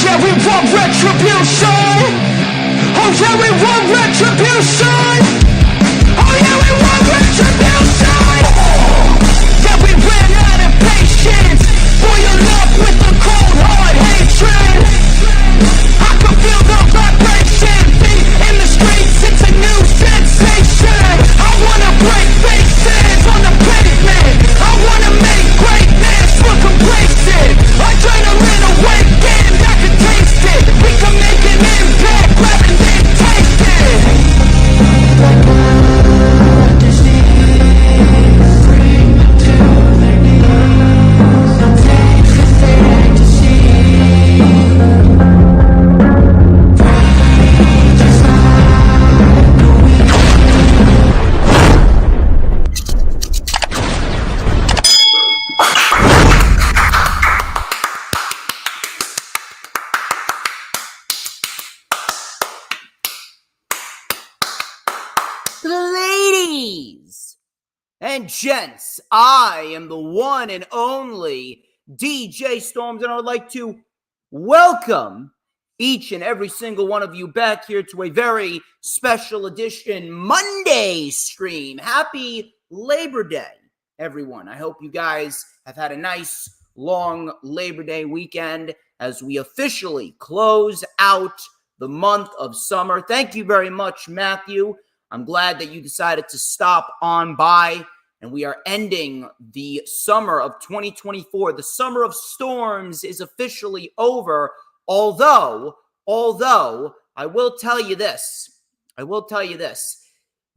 yeah, we want retribution. Oh yeah, we want retribution. Oh yeah, we want retribution. Yeah, we ran out of patience. Boil up with the cold hard hatred. I can feel the vibration. Feet in the streets, it's a new sensation. I wanna break faces on the pavement. I wanna make greatness look complacent. Adrenaline awakened, I can taste it. We can make an impact, grab and then taste it. Ladies and gents, I am the one and only DJ Storms, and I would like to welcome each and every single one of you back here to a very special edition Monday stream. Happy Labor Day, everyone. I hope you guys have had a nice, long Labor Day weekend as we officially close out the month of summer. Thank you very much, Matthew. I'm glad that you decided to stop on by, and we are ending the summer of 2024. The summer of storms is officially over, although I will tell you this.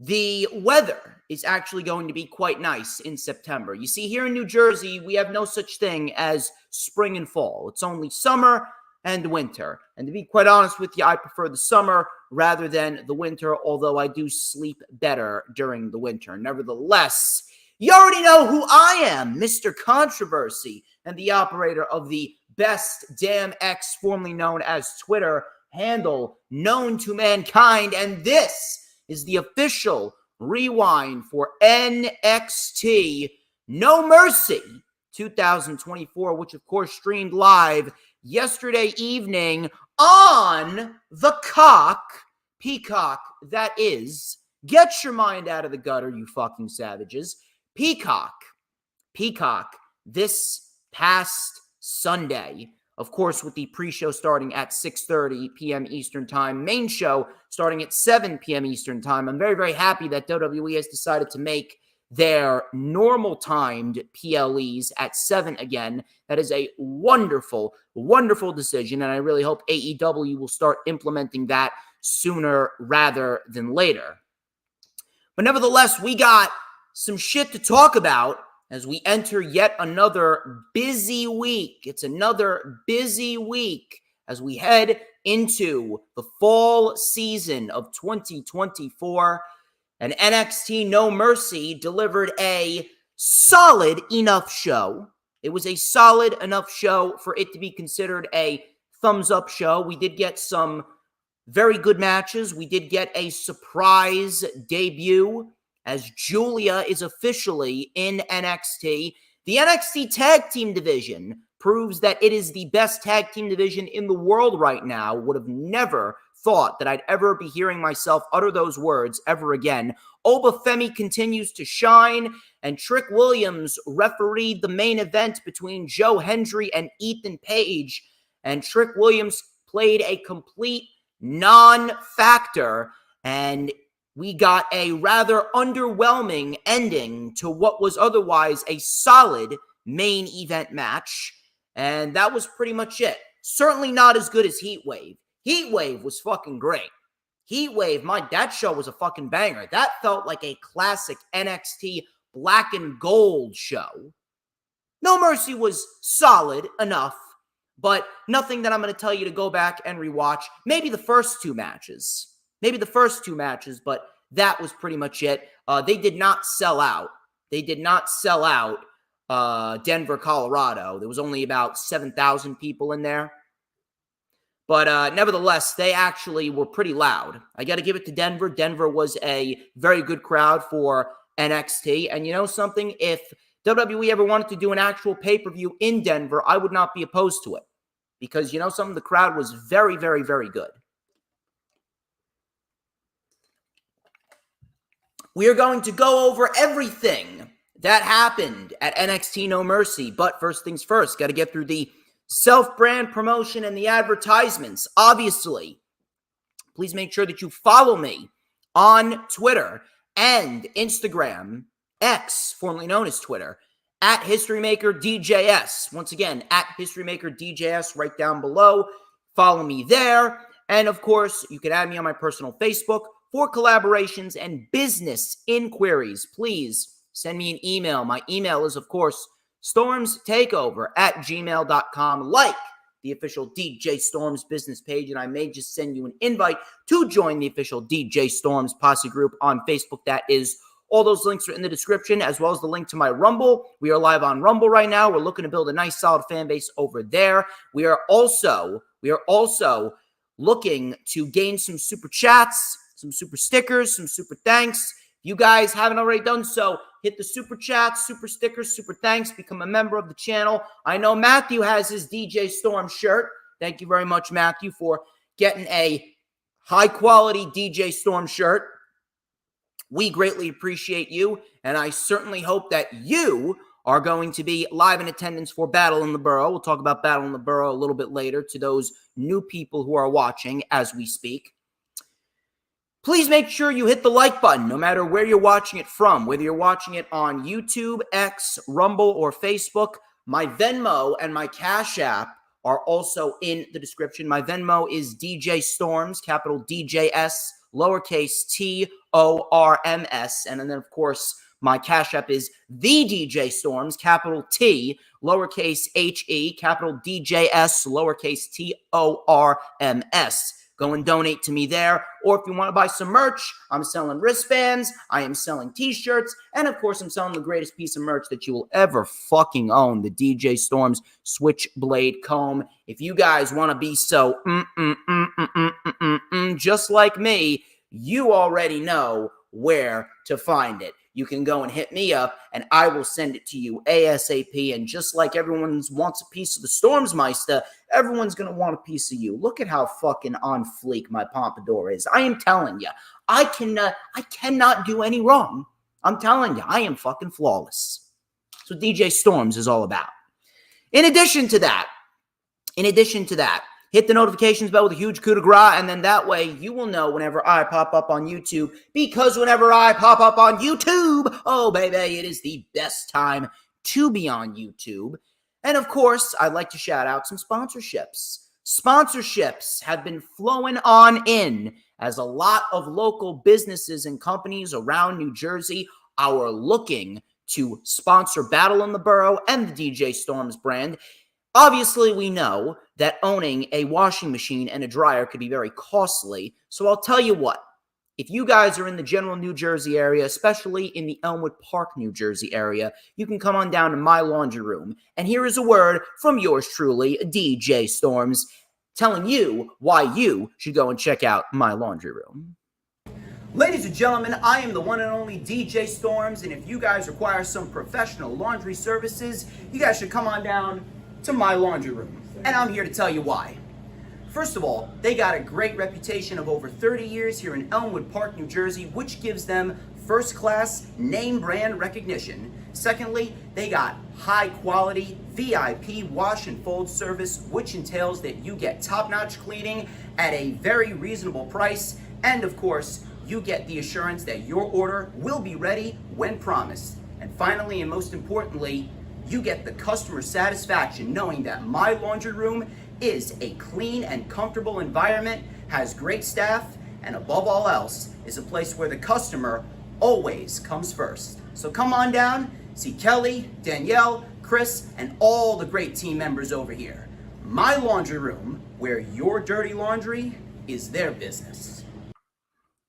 The weather is actually going to be quite nice in September. You see, here in New Jersey, we have no such thing as spring and fall. It's only summer and winter. And to be quite honest with you, I prefer the summer rather than the winter, although I do sleep better during the winter. Nevertheless, you already know who I am, Mr. Controversy, and the operator of the best damn X, formerly known as Twitter, handle known to mankind. And this is the official rewind for NXT No Mercy 2024, which of course streamed live yesterday evening on the Peacock, that is. Get your mind out of the gutter, you fucking savages. Peacock, this past Sunday, of course, with the pre-show starting at 6:30 p.m. Eastern Time, main show starting at 7 p.m. Eastern Time. I'm very, very happy that WWE has decided to make their normal timed PLEs at 7 again. That is a wonderful, wonderful decision, and I really hope AEW will start implementing that sooner rather than later. But nevertheless, we got some shit to talk about as we enter yet another busy week. It's another busy week as we head into the fall season of 2024. And NXT No Mercy delivered a solid enough show. It was a solid enough show for it to be considered a thumbs-up show. We did get some very good matches. We did get a surprise debut as Julia is officially in NXT. The NXT Tag Team Division proves that it is the best tag team division in the world right now. Would have never thought that I'd ever be hearing myself utter those words ever again. Obafemi continues to shine, and Trick Williams refereed the main event between Joe Hendry and Ethan Page, and Trick Williams played a complete non-factor, and we got a rather underwhelming ending to what was otherwise a solid main event match, and that was pretty much it. Certainly not as good as Heat Wave. Heat Wave was fucking great. Heat Wave, that show was a fucking banger. That felt like a classic NXT black and gold show. No Mercy was solid enough, but nothing that I'm going to tell you to go back and rewatch. Maybe the first two matches, but that was pretty much it. They did not sell out. Denver, Colorado. There was only about 7,000 people in there. But nevertheless, they actually were pretty loud. I got to give it to Denver. Denver was a very good crowd for NXT. And you know something? If WWE ever wanted to do an actual pay-per-view in Denver, I would not be opposed to it. because, some of the crowd was very, very, very good. We are going to go over everything that happened at NXT No Mercy. But first things first, got to get through the self-brand promotion and the advertisements. Obviously, please make sure that you follow me on Twitter and Instagram, X, formerly known as Twitter, at HistoryMakerDJS. Once again, at HistoryMakerDJS right down below. Follow me there. And of course, you can add me on my personal Facebook for collaborations and business inquiries. Please send me an email. My email is, of course, StormsTakeOver@gmail.com. Like the official DJ Storms business page, and I may just send you an invite to join the official DJ Storms posse group on Facebook. That is, all those links are in the description, as well as the link to my Rumble. We are live on Rumble right now. We're looking to build a nice, solid fan base over there. We are also looking to gain some super chats, some super stickers, some super thanks. If you guys haven't already done so, hit the super chats, super stickers, super thanks, become a member of the channel. I know Matthew has his DJ Storm shirt. Thank you very much, Matthew, for getting a high-quality DJ Storm shirt. We greatly appreciate you, and I certainly hope that you are going to be live in attendance for Battle in the Borough. We'll talk about Battle in the Borough a little bit later to those new people who are watching as we speak. Please make sure you hit the like button no matter where you're watching it from, whether you're watching it on YouTube, X, Rumble, or Facebook. My Venmo and my Cash App are also in the description. My Venmo is DJ Storms, capital DJS, lowercase TORMS. And then, of course, my Cash App is the DJ Storms, capital T, lowercase HE, capital DJS, lowercase TORMS. Go and donate to me there. Or if you want to buy some merch, I'm selling wristbands, I am selling t-shirts, and of course, I'm selling the greatest piece of merch that you will ever fucking own, the DJ Storms Switchblade Comb. If you guys want to be so just like me, you already know where to find it. You can go and hit me up, and I will send it to you ASAP. And just like everyone wants a piece of the Stormsmeister, everyone's going to want a piece of you. Look at how fucking on fleek my pompadour is. I am telling you, I cannot do any wrong. I'm telling you, I am fucking flawless. That's what DJ Storms is all about. In addition to that, hit the notifications bell with a huge coup de grace, and then that way you will know whenever I pop up on YouTube, because whenever I pop up on YouTube, oh, baby, it is the best time to be on YouTube. And, of course, I'd like to shout out some sponsorships. Sponsorships have been flowing on in as a lot of local businesses and companies around New Jersey are looking to sponsor Battle in the Borough and the DJ Storms brand. Obviously, we know that owning a washing machine and a dryer could be very costly. So I'll tell you what, if you guys are in the general New Jersey area, especially in the Elmwood Park, New Jersey area, you can come on down to my laundry room. And here is a word from yours truly, DJ Storms, telling you why you should go and check out my laundry room. Ladies and gentlemen, I am the one and only DJ Storms, and if you guys require some professional laundry services, you guys should come on down to my laundry room, and I'm here to tell you why. First of all, they got a great reputation of over 30 years here in Elmwood Park, New Jersey, which gives them first-class name brand recognition. Secondly, they got high-quality VIP wash and fold service, which entails that you get top-notch cleaning at a very reasonable price, and of course, you get the assurance that your order will be ready when promised. And finally, and most importantly, you get the customer satisfaction knowing that my laundry room is a clean and comfortable environment, has great staff, and above all else, is a place where the customer always comes first. So come on down, see Kelly, Danielle, Chris, and all the great team members over here. My laundry room, where your dirty laundry is their business.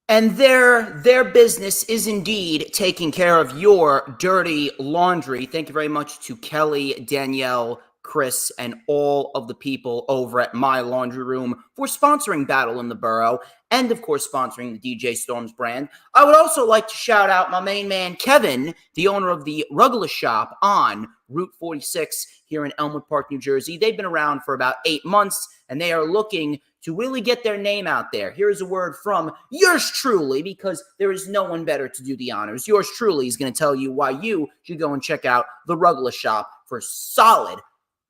And their business is indeed taking care of your dirty laundry. Thank you very much to Kelly, Danielle, Chris, and all of the people over at My Laundry Room for sponsoring Battle in the Borough and, of course, sponsoring the DJ Storms brand. I would also like to shout out my main man, Kevin, the owner of the Ruggles Shop on Route 46 here in Elmwood Park, New Jersey. They've been around for about 8 months, and they are looking to really get their name out there. Here's a word from yours truly, because there is no one better to do the honors. Yours truly is going to tell you why you should go and check out the Ruggles Shop for solid,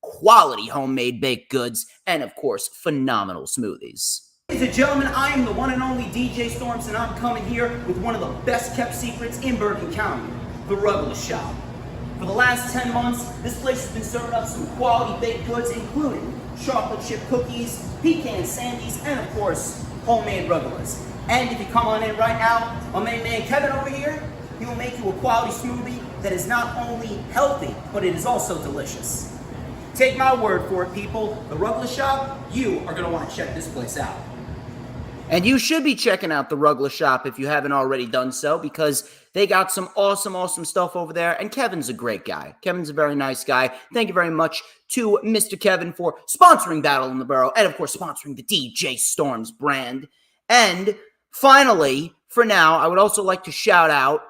quality homemade baked goods and, of course, phenomenal smoothies. Ladies and gentlemen, I am the one and only DJ Storms, and I'm coming here with one of the best-kept secrets in Bergen County, the Ruggles Shop. For the last 10 months, this place has been serving up some quality baked goods, including chocolate chip cookies, pecan sandies, and, of course, homemade Ruggles. And if you come on in right now, my main man Kevin over here, he will make you a quality smoothie that is not only healthy, but it is also delicious. Take my word for it, people. The Ruggles Shop, you are going to want to check this place out. And you should be checking out the Ruggles Shop if you haven't already done so, because they got some awesome stuff over there, and Kevin's a great guy. Kevin's a very nice guy. Thank you very much to Mr. Kevin for sponsoring Battle in the Borough and, of course, sponsoring the DJ Storms brand. And finally, for now, I would also like to shout out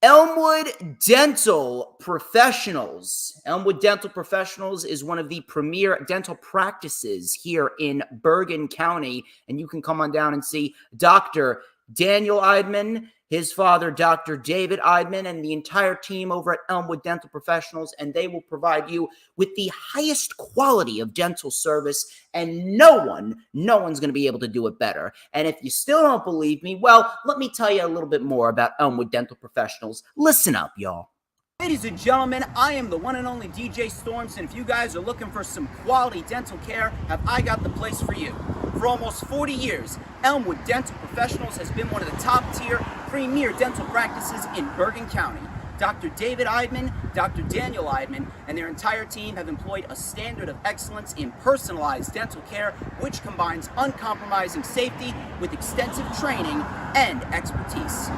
Elmwood Dental Professionals. Elmwood Dental Professionals is one of the premier dental practices here in Bergen County, and you can come on down and see Dr. Daniel Eidman, his father, Dr. David Eidman, and the entire team over at Elmwood Dental Professionals, and they will provide you with the highest quality of dental service, and no one's going to be able to do it better. And if you still don't believe me, well, let me tell you a little bit more about Elmwood Dental Professionals. Listen up, y'all. Ladies and gentlemen, I am the one and only DJ Storms, and if you guys are looking for some quality dental care, have I got the place for you. For almost 40 years, Elmwood Dental Professionals has been one of the top-tier premier dental practices in Bergen County. Dr. David Eidman, Dr. Daniel Eidman, and their entire team have employed a standard of excellence in personalized dental care, which combines uncompromising safety with extensive training and expertise.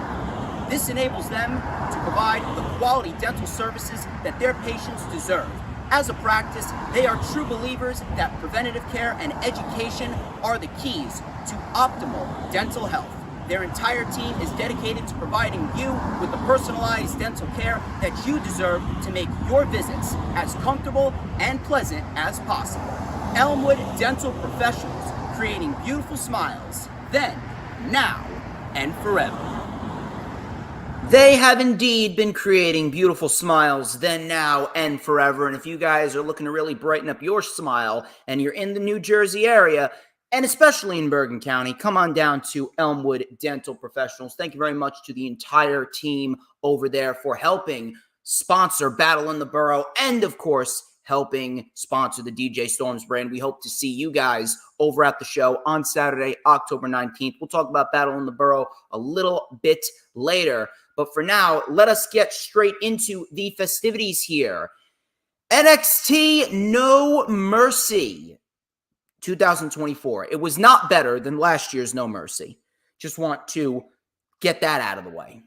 This enables them to provide the quality dental services that their patients deserve. As a practice, they are true believers that preventative care and education are the keys to optimal dental health. Their entire team is dedicated to providing you with the personalized dental care that you deserve to make your visits as comfortable and pleasant as possible. Elmwood Dental Professionals, creating beautiful smiles, then, now, and forever. They have indeed been creating beautiful smiles then, now, and forever. And if you guys are looking to really brighten up your smile and you're in the New Jersey area, and especially in Bergen County, come on down to Elmwood Dental Professionals. Thank you very much to the entire team over there for helping sponsor Battle in the Borough and, of course, helping sponsor the DJ Storms brand. We hope to see you guys over at the show on Saturday, October 19th. We'll talk about Battle in the Borough a little bit later. But for now, let us get straight into the festivities here. NXT No Mercy 2024. It was not better than last year's No Mercy. Just want to get that out of the way.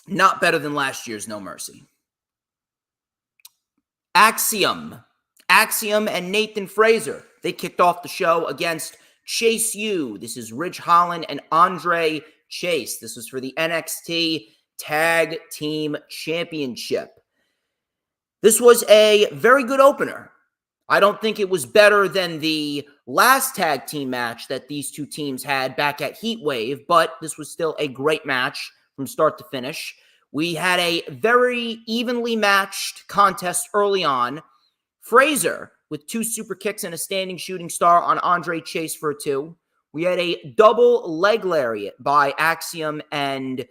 Not better than last year's No Mercy. Axiom and Nathan Fraser, they kicked off the show against Chase U. This is Ridge Holland and Andre Chase. This was for the NXT Tag Team Championship. This was a very good opener. I don't think it was better than the last tag team match that these two teams had back at Heatwave, but this was still a great match from start to finish. We had a very evenly matched contest early on. Fraser with 2 super kicks and a standing shooting star on Andre Chase for a 2. We had a double leg lariat by Axiom and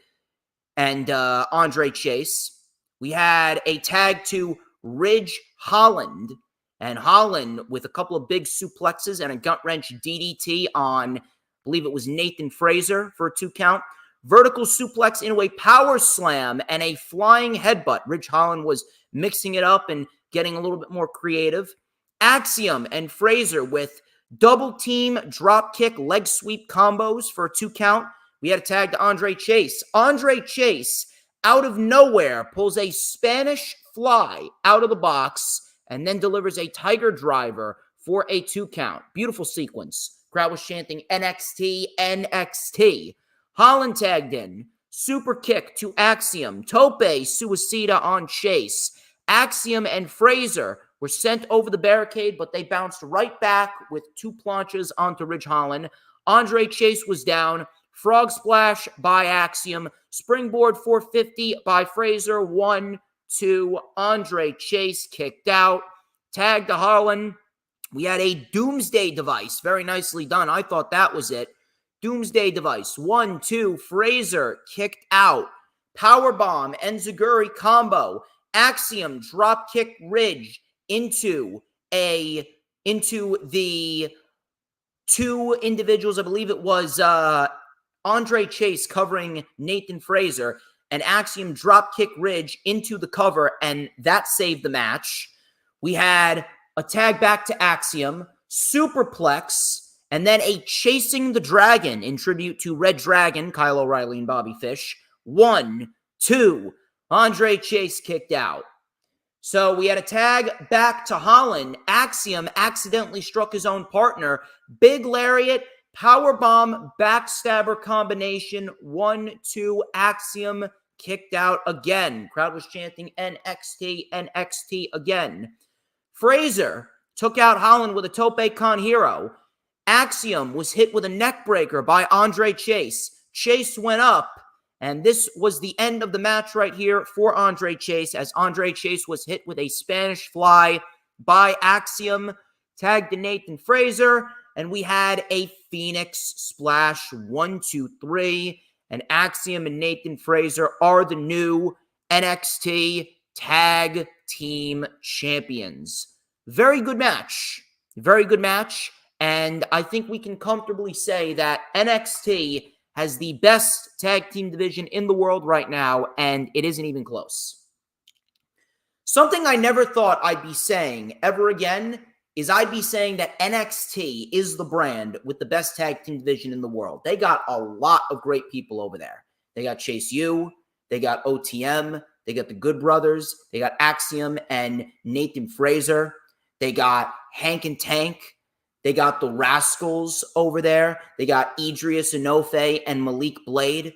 Andre Chase. We had a tag to Ridge Holland, and Holland with a couple of big suplexes and a gut wrench DDT on, I believe it was Nathan Fraser for a 2 count. Vertical suplex into a power slam and a flying headbutt. Ridge Holland was mixing it up and getting a little bit more creative. Axiom and Fraser with double team drop kick leg sweep combos for a 2 count. We had a tag to Andre Chase. Andre Chase, out of nowhere, pulls a Spanish fly out of the box and then delivers a Tiger Driver for a 2 count. Beautiful sequence. Crowd was chanting NXT, NXT. Holland tagged in. Super kick to Axiom. Tope Suicida on Chase. Axiom and Fraser were sent over the barricade, but they bounced right back with 2 planches onto Ridge Holland. Andre Chase was down. Frog splash by Axiom. Springboard 450 by Fraser. 1, 2. Andre Chase kicked out. Tag to Holland. We had a Doomsday device. Very nicely done. I thought that was it. Doomsday device. 1, 2. Fraser kicked out. Powerbomb. Enziguri combo. Axiom drop kick Ridge into the 2 individuals. I believe it was Andre Chase covering Nathan Fraser, and Axiom drop kick Ridge into the cover, and that saved the match. We had a tag back to Axiom, superplex, and then a chasing the dragon in tribute to Red Dragon, Kyle O'Reilly and Bobby Fish. 1, 2. Andre Chase kicked out. So we had a tag back to Holland. Axiom accidentally struck his own partner. Big lariat, powerbomb, backstabber combination. 1, 2. Axiom kicked out again. Crowd was chanting NXT, NXT again. Fraser took out Holland with a Tope Con Hero. Axiom was hit with a neck breaker by Andre Chase. Chase went up, and this was the end of the match right here for Andre Chase, as Andre Chase was hit with a Spanish fly by Axiom. Tagged to Nathan Fraser, and we had a Phoenix splash. 1, 2, 3. And Axiom and Nathan Fraser are the new NXT Tag Team Champions. Very good match. Very good match. And I think we can comfortably say that NXT has the best tag team division in the world right now, and it isn't even close. Something I never thought I'd be saying ever again is I'd be saying that NXT is the brand with the best tag team division in the world. They got a lot of great people over there. They got Chase U, they got OTM, they got the Good Brothers, they got Axiom and Nathan Fraser, they got Hank and Tank, they got the Rascals over there, they got Idris Enofe and Malik Blade.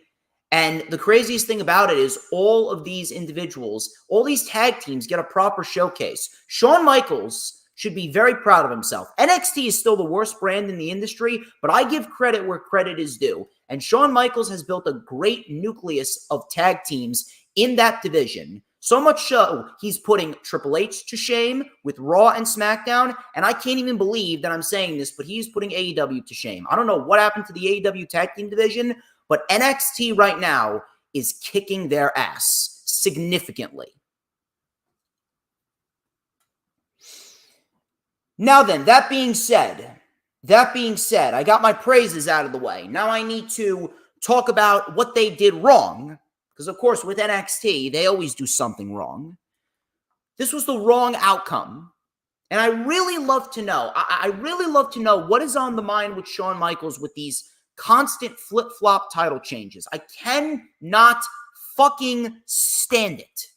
And the craziest thing about it is all of these individuals, all these tag teams get a proper showcase. Shawn Michaels should be very proud of himself. NXT is still the worst brand in the industry, but I give credit where credit is due. And Shawn Michaels has built a great nucleus of tag teams in that division. So much so, he's putting Triple H to shame with Raw and SmackDown. And I can't even believe that I'm saying this, but he's putting AEW to shame. I don't know what happened to the AEW tag team division, but NXT right now is kicking their ass significantly. Now then, that being said, I got my praises out of the way. Now I need to talk about what they did wrong, because of course with NXT, they always do something wrong. This was the wrong outcome, and I really love to know. I really love to know what is on the mind with Shawn Michaels with these constant flip-flop title changes. I cannot fucking stand it.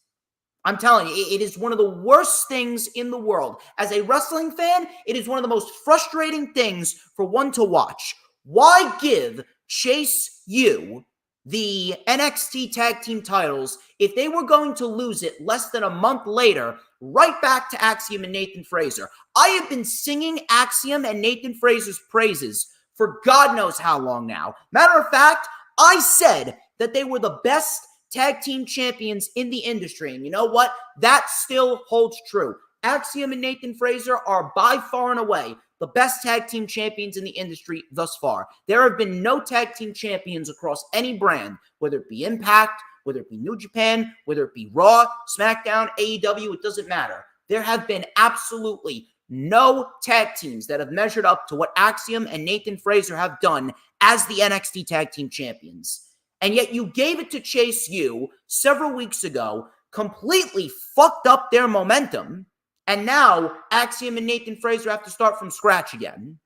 I'm telling you, it is one of the worst things in the world. As a wrestling fan, it is one of the most frustrating things for one to watch. Why give Chase U the NXT tag team titles if they were going to lose it less than a month later, right back to Axiom and Nathan Fraser? I have been singing Axiom and Nathan Fraser's praises for God knows how long now. Matter of fact, I said that they were the best tag team champions in the industry. And you know what? That still holds true. Axiom and Nathan Fraser are by far and away the best tag team champions in the industry thus far. There have been no tag team champions across any brand, whether it be Impact, whether it be New Japan, whether it be Raw, SmackDown, AEW, it doesn't matter. There have been absolutely no tag teams that have measured up to what Axiom and Nathan Fraser have done as the NXT tag team champions. And yet you gave it to Chase U several weeks ago, completely fucked up their momentum, and now Axiom and Nathan Fraser have to start from scratch again.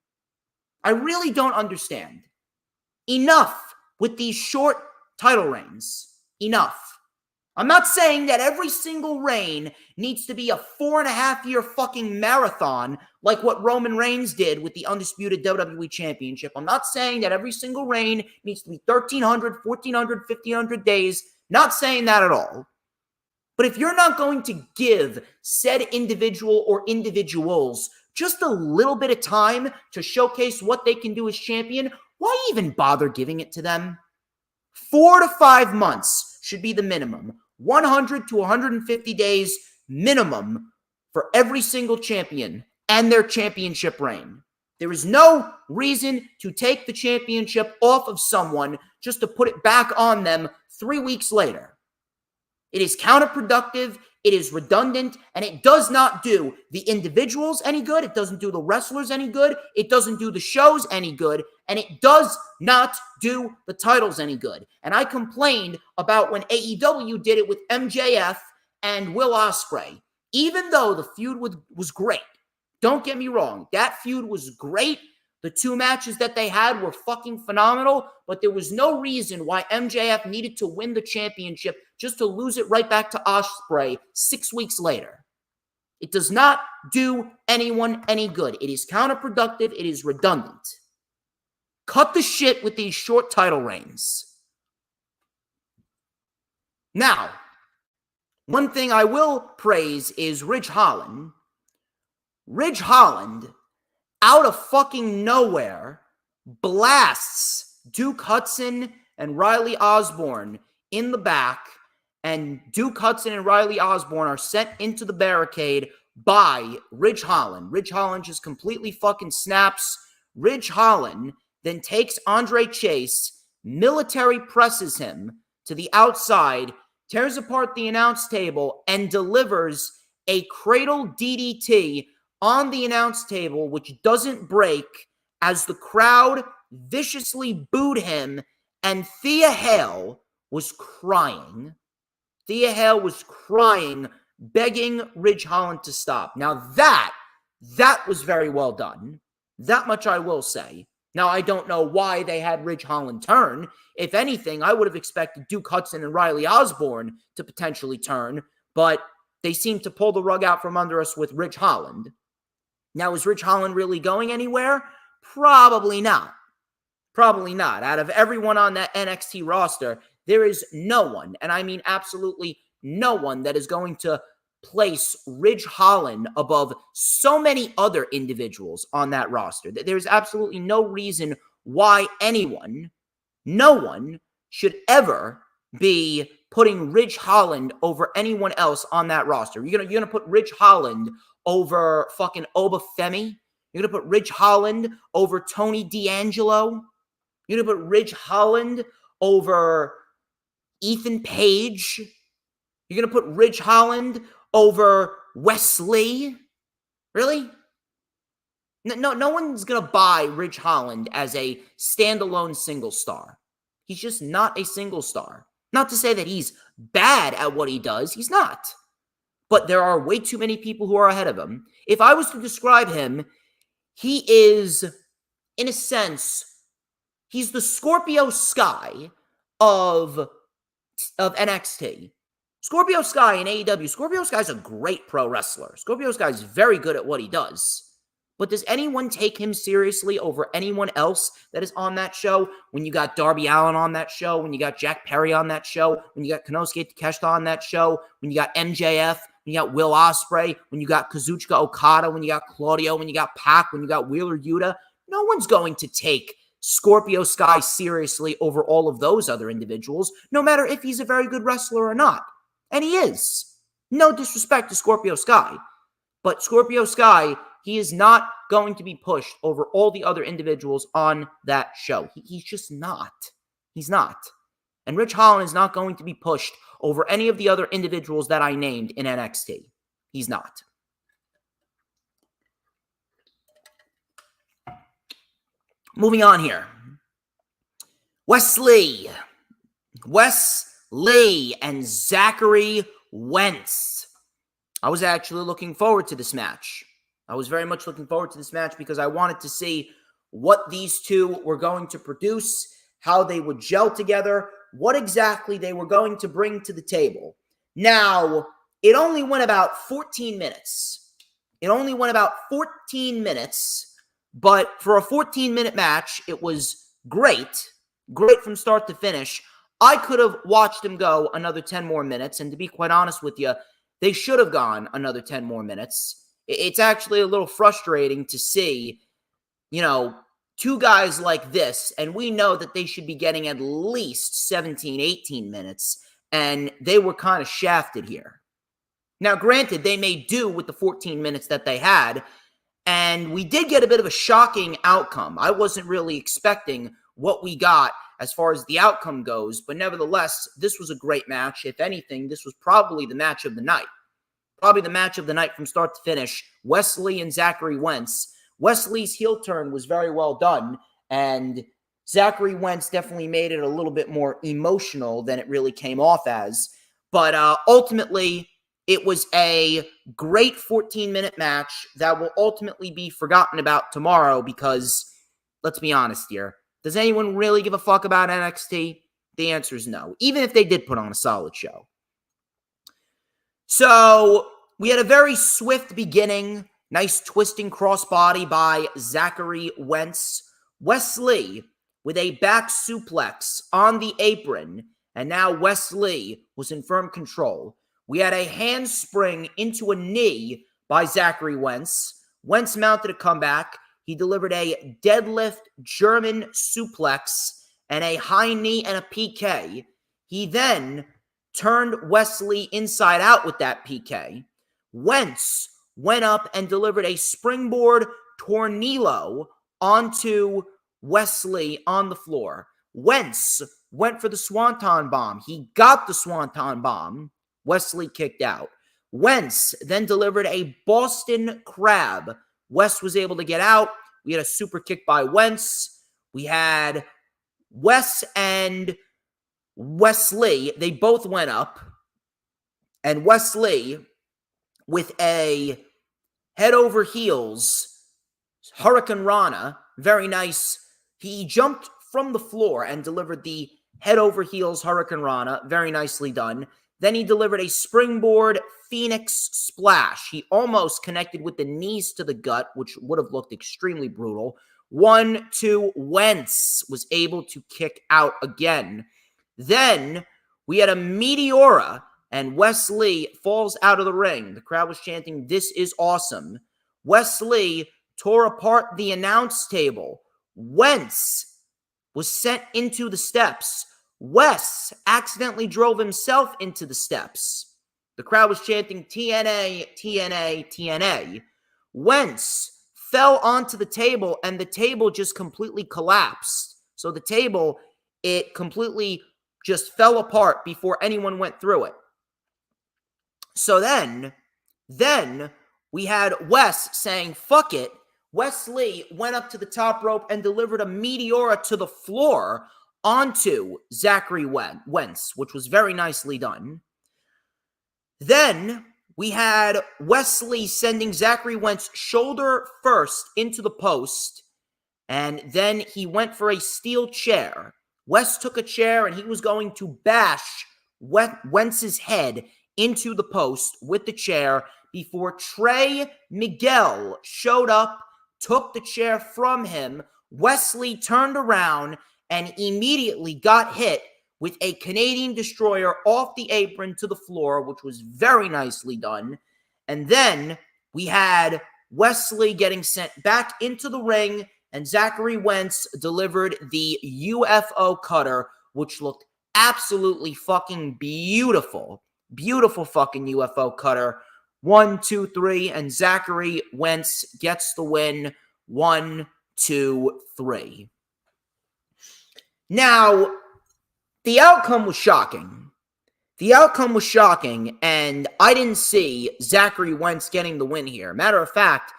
I really don't understand. Enough with these short title reigns. Enough. I'm not saying that every single reign needs to be a 4.5-year fucking marathon like what Roman Reigns did with the undisputed WWE Championship. I'm not saying that every single reign needs to be 1,300, 1,400, 1,500 days. Not saying that at all. But if you're not going to give said individual or individuals just a little bit of time to showcase what they can do as champion, why even bother giving it to them? 4 to 5 months should be the minimum. 100 to 150 days minimum for every single champion and their championship reign. There is no reason to take the championship off of someone just to put it back on them 3 weeks later. It is counterproductive, it is redundant, and it does not do the individuals any good. It doesn't do the wrestlers any good. It doesn't do the shows any good. And it does not do the titles any good. And I complained about when AEW did it with MJF and Will Ospreay. Even though the feud was great. Don't get me wrong. That feud was great. The 2 matches that they had were fucking phenomenal, but there was no reason why MJF needed to win the championship just to lose it right back to Ospreay 6 weeks later. It does not do anyone any good. It is counterproductive. It is redundant. Cut the shit with these short title reigns. Now, one thing I will praise is Ridge Holland. Ridge Holland, out of fucking nowhere, blasts Duke Hudson and Riley Osborne in the back, and Duke Hudson and Riley Osborne are sent into the barricade by Ridge Holland. Ridge Holland just completely fucking snaps. Ridge Holland then takes Andre Chase, military presses him to the outside, tears apart the announce table, and delivers a cradle DDT on the announce table, which doesn't break, as the crowd viciously booed him, and Thea Hale was crying. Thea Hale was crying, begging Ridge Holland to stop. Now that was very well done. That much I will say. Now, I don't know why they had Ridge Holland turn. If anything, I would have expected Duke Hudson and Riley Osborne to potentially turn, but they seem to pull the rug out from under us with Ridge Holland. Now, is Ridge Holland really going anywhere? Probably not. Probably not. Out of everyone on that NXT roster, there is no one, and I mean absolutely no one, that is going to place Ridge Holland above so many other individuals on that roster. There's absolutely no reason why no one should ever be putting Ridge Holland over anyone else on that roster. You're gonna put Ridge Holland over fucking Oba Femi? You're gonna put Ridge Holland over Tony D'Angelo? You're gonna put Ridge Holland over Ethan Page? You're gonna put Ridge Holland over Wesley? Really? No one's going to buy Ridge Holland as a standalone single star. He's just not a single star. Not to say that he's bad at what he does. He's not. But there are way too many people who are ahead of him. If I was to describe him, he is, in a sense, he's the Scorpio Sky of NXT. Scorpio Sky in AEW. Scorpio Sky's a great pro wrestler. Scorpio Sky's very good at what he does. But does anyone take him seriously over anyone else that is on that show? When you got Darby Allin on that show, when you got Jack Perry on that show, when you got Konosuke Takeshita on that show, when you got MJF, when you got Will Ospreay, when you got Kazuchika Okada, when you got Claudio, when you got Pac, when you got Wheeler Yuta, no one's going to take Scorpio Sky seriously over all of those other individuals, no matter if he's a very good wrestler or not. And he is. No disrespect to Scorpio Sky. But Scorpio Sky, he is not going to be pushed over all the other individuals on that show. He's just not. He's not. And Ridge Holland is not going to be pushed over any of the other individuals that I named in NXT. He's not. Moving on here. Wesley and Zachary Wentz. I was actually looking forward to this match. I was very much looking forward to this match because I wanted to see what these two were going to produce, how they would gel together, what exactly they were going to bring to the table. Now, it only went about 14 minutes. But for a 14-minute match, it was great. Great from start to finish. I could have watched him go another 10 more minutes, and to be quite honest with you, they should have gone another 10 more minutes. It's actually a little frustrating to see, two guys like this, and we know that they should be getting at least 17, 18 minutes, and they were kind of shafted here. Now, granted, they made do with the 14 minutes that they had, and we did get a bit of a shocking outcome. I wasn't really expecting what we got as far as the outcome goes, but nevertheless, this was a great match. If anything, this was probably the match of the night. Probably the match of the night from start to finish. Wesley and Zachary Wentz. Wesley's heel turn was very well done, and Zachary Wentz definitely made it a little bit more emotional than it really came off as. But ultimately, it was a great 14-minute match that will ultimately be forgotten about tomorrow because, let's be honest here, does anyone really give a fuck about NXT? The answer is no, even if they did put on a solid show. So, we had a very swift beginning. Nice twisting crossbody by Zachary Wentz. Wesley with a back suplex on the apron, and now Wesley was in firm control. We had a handspring into a knee by Zachary Wentz. Wentz mounted a comeback. He delivered a deadlift German suplex and a high knee and a PK. He then turned Wesley inside out with that PK. Wentz went up and delivered a springboard tornillo onto Wesley on the floor. Wentz went for the swanton bomb. He got the swanton bomb. Wesley kicked out. Wentz then delivered a Boston Crab. Wes was able to get out. We had a super kick by Wentz. We had Wes and Wesley. They both went up. And Wesley with a head over heels Hurricane Rana. Very nice. He jumped from the floor and delivered the head over heels Hurricane Rana. Very nicely done. Then he delivered a springboard Phoenix Splash. He almost connected with the knees to the gut, which would have looked extremely brutal. 1, 2, Wentz was able to kick out again. Then we had a Meteora, and Wesley falls out of the ring. The crowd was chanting, "This is awesome." Wesley tore apart the announce table. Wentz was sent into the steps. Wes accidentally drove himself into the steps. The crowd was chanting TNA, TNA, TNA. Wentz fell onto the table, and the table just completely collapsed. So the table, it completely just fell apart before anyone went through it. So then we had Wes saying, "Fuck it." Wesley went up to the top rope and delivered a Meteora to the floor onto Zachary Wentz, which was very nicely done. Then we had Wesley sending Zachary Wentz shoulder first into the post, and then he went for a steel chair. Wes took a chair, and he was going to bash Wentz's head into the post with the chair before Trey Miguel showed up, took the chair from him. Wesley turned around and immediately got hit with a Canadian Destroyer off the apron to the floor, which was very nicely done. And then we had Wesley getting sent back into the ring, and Zachary Wentz delivered the UFO cutter, which looked absolutely fucking beautiful. Beautiful fucking UFO cutter. 1, 2, 3, and Zachary Wentz gets the win. 1, 2, 3. Now, the outcome was shocking. And I didn't see Zachary Wentz getting the win here. Matter of fact,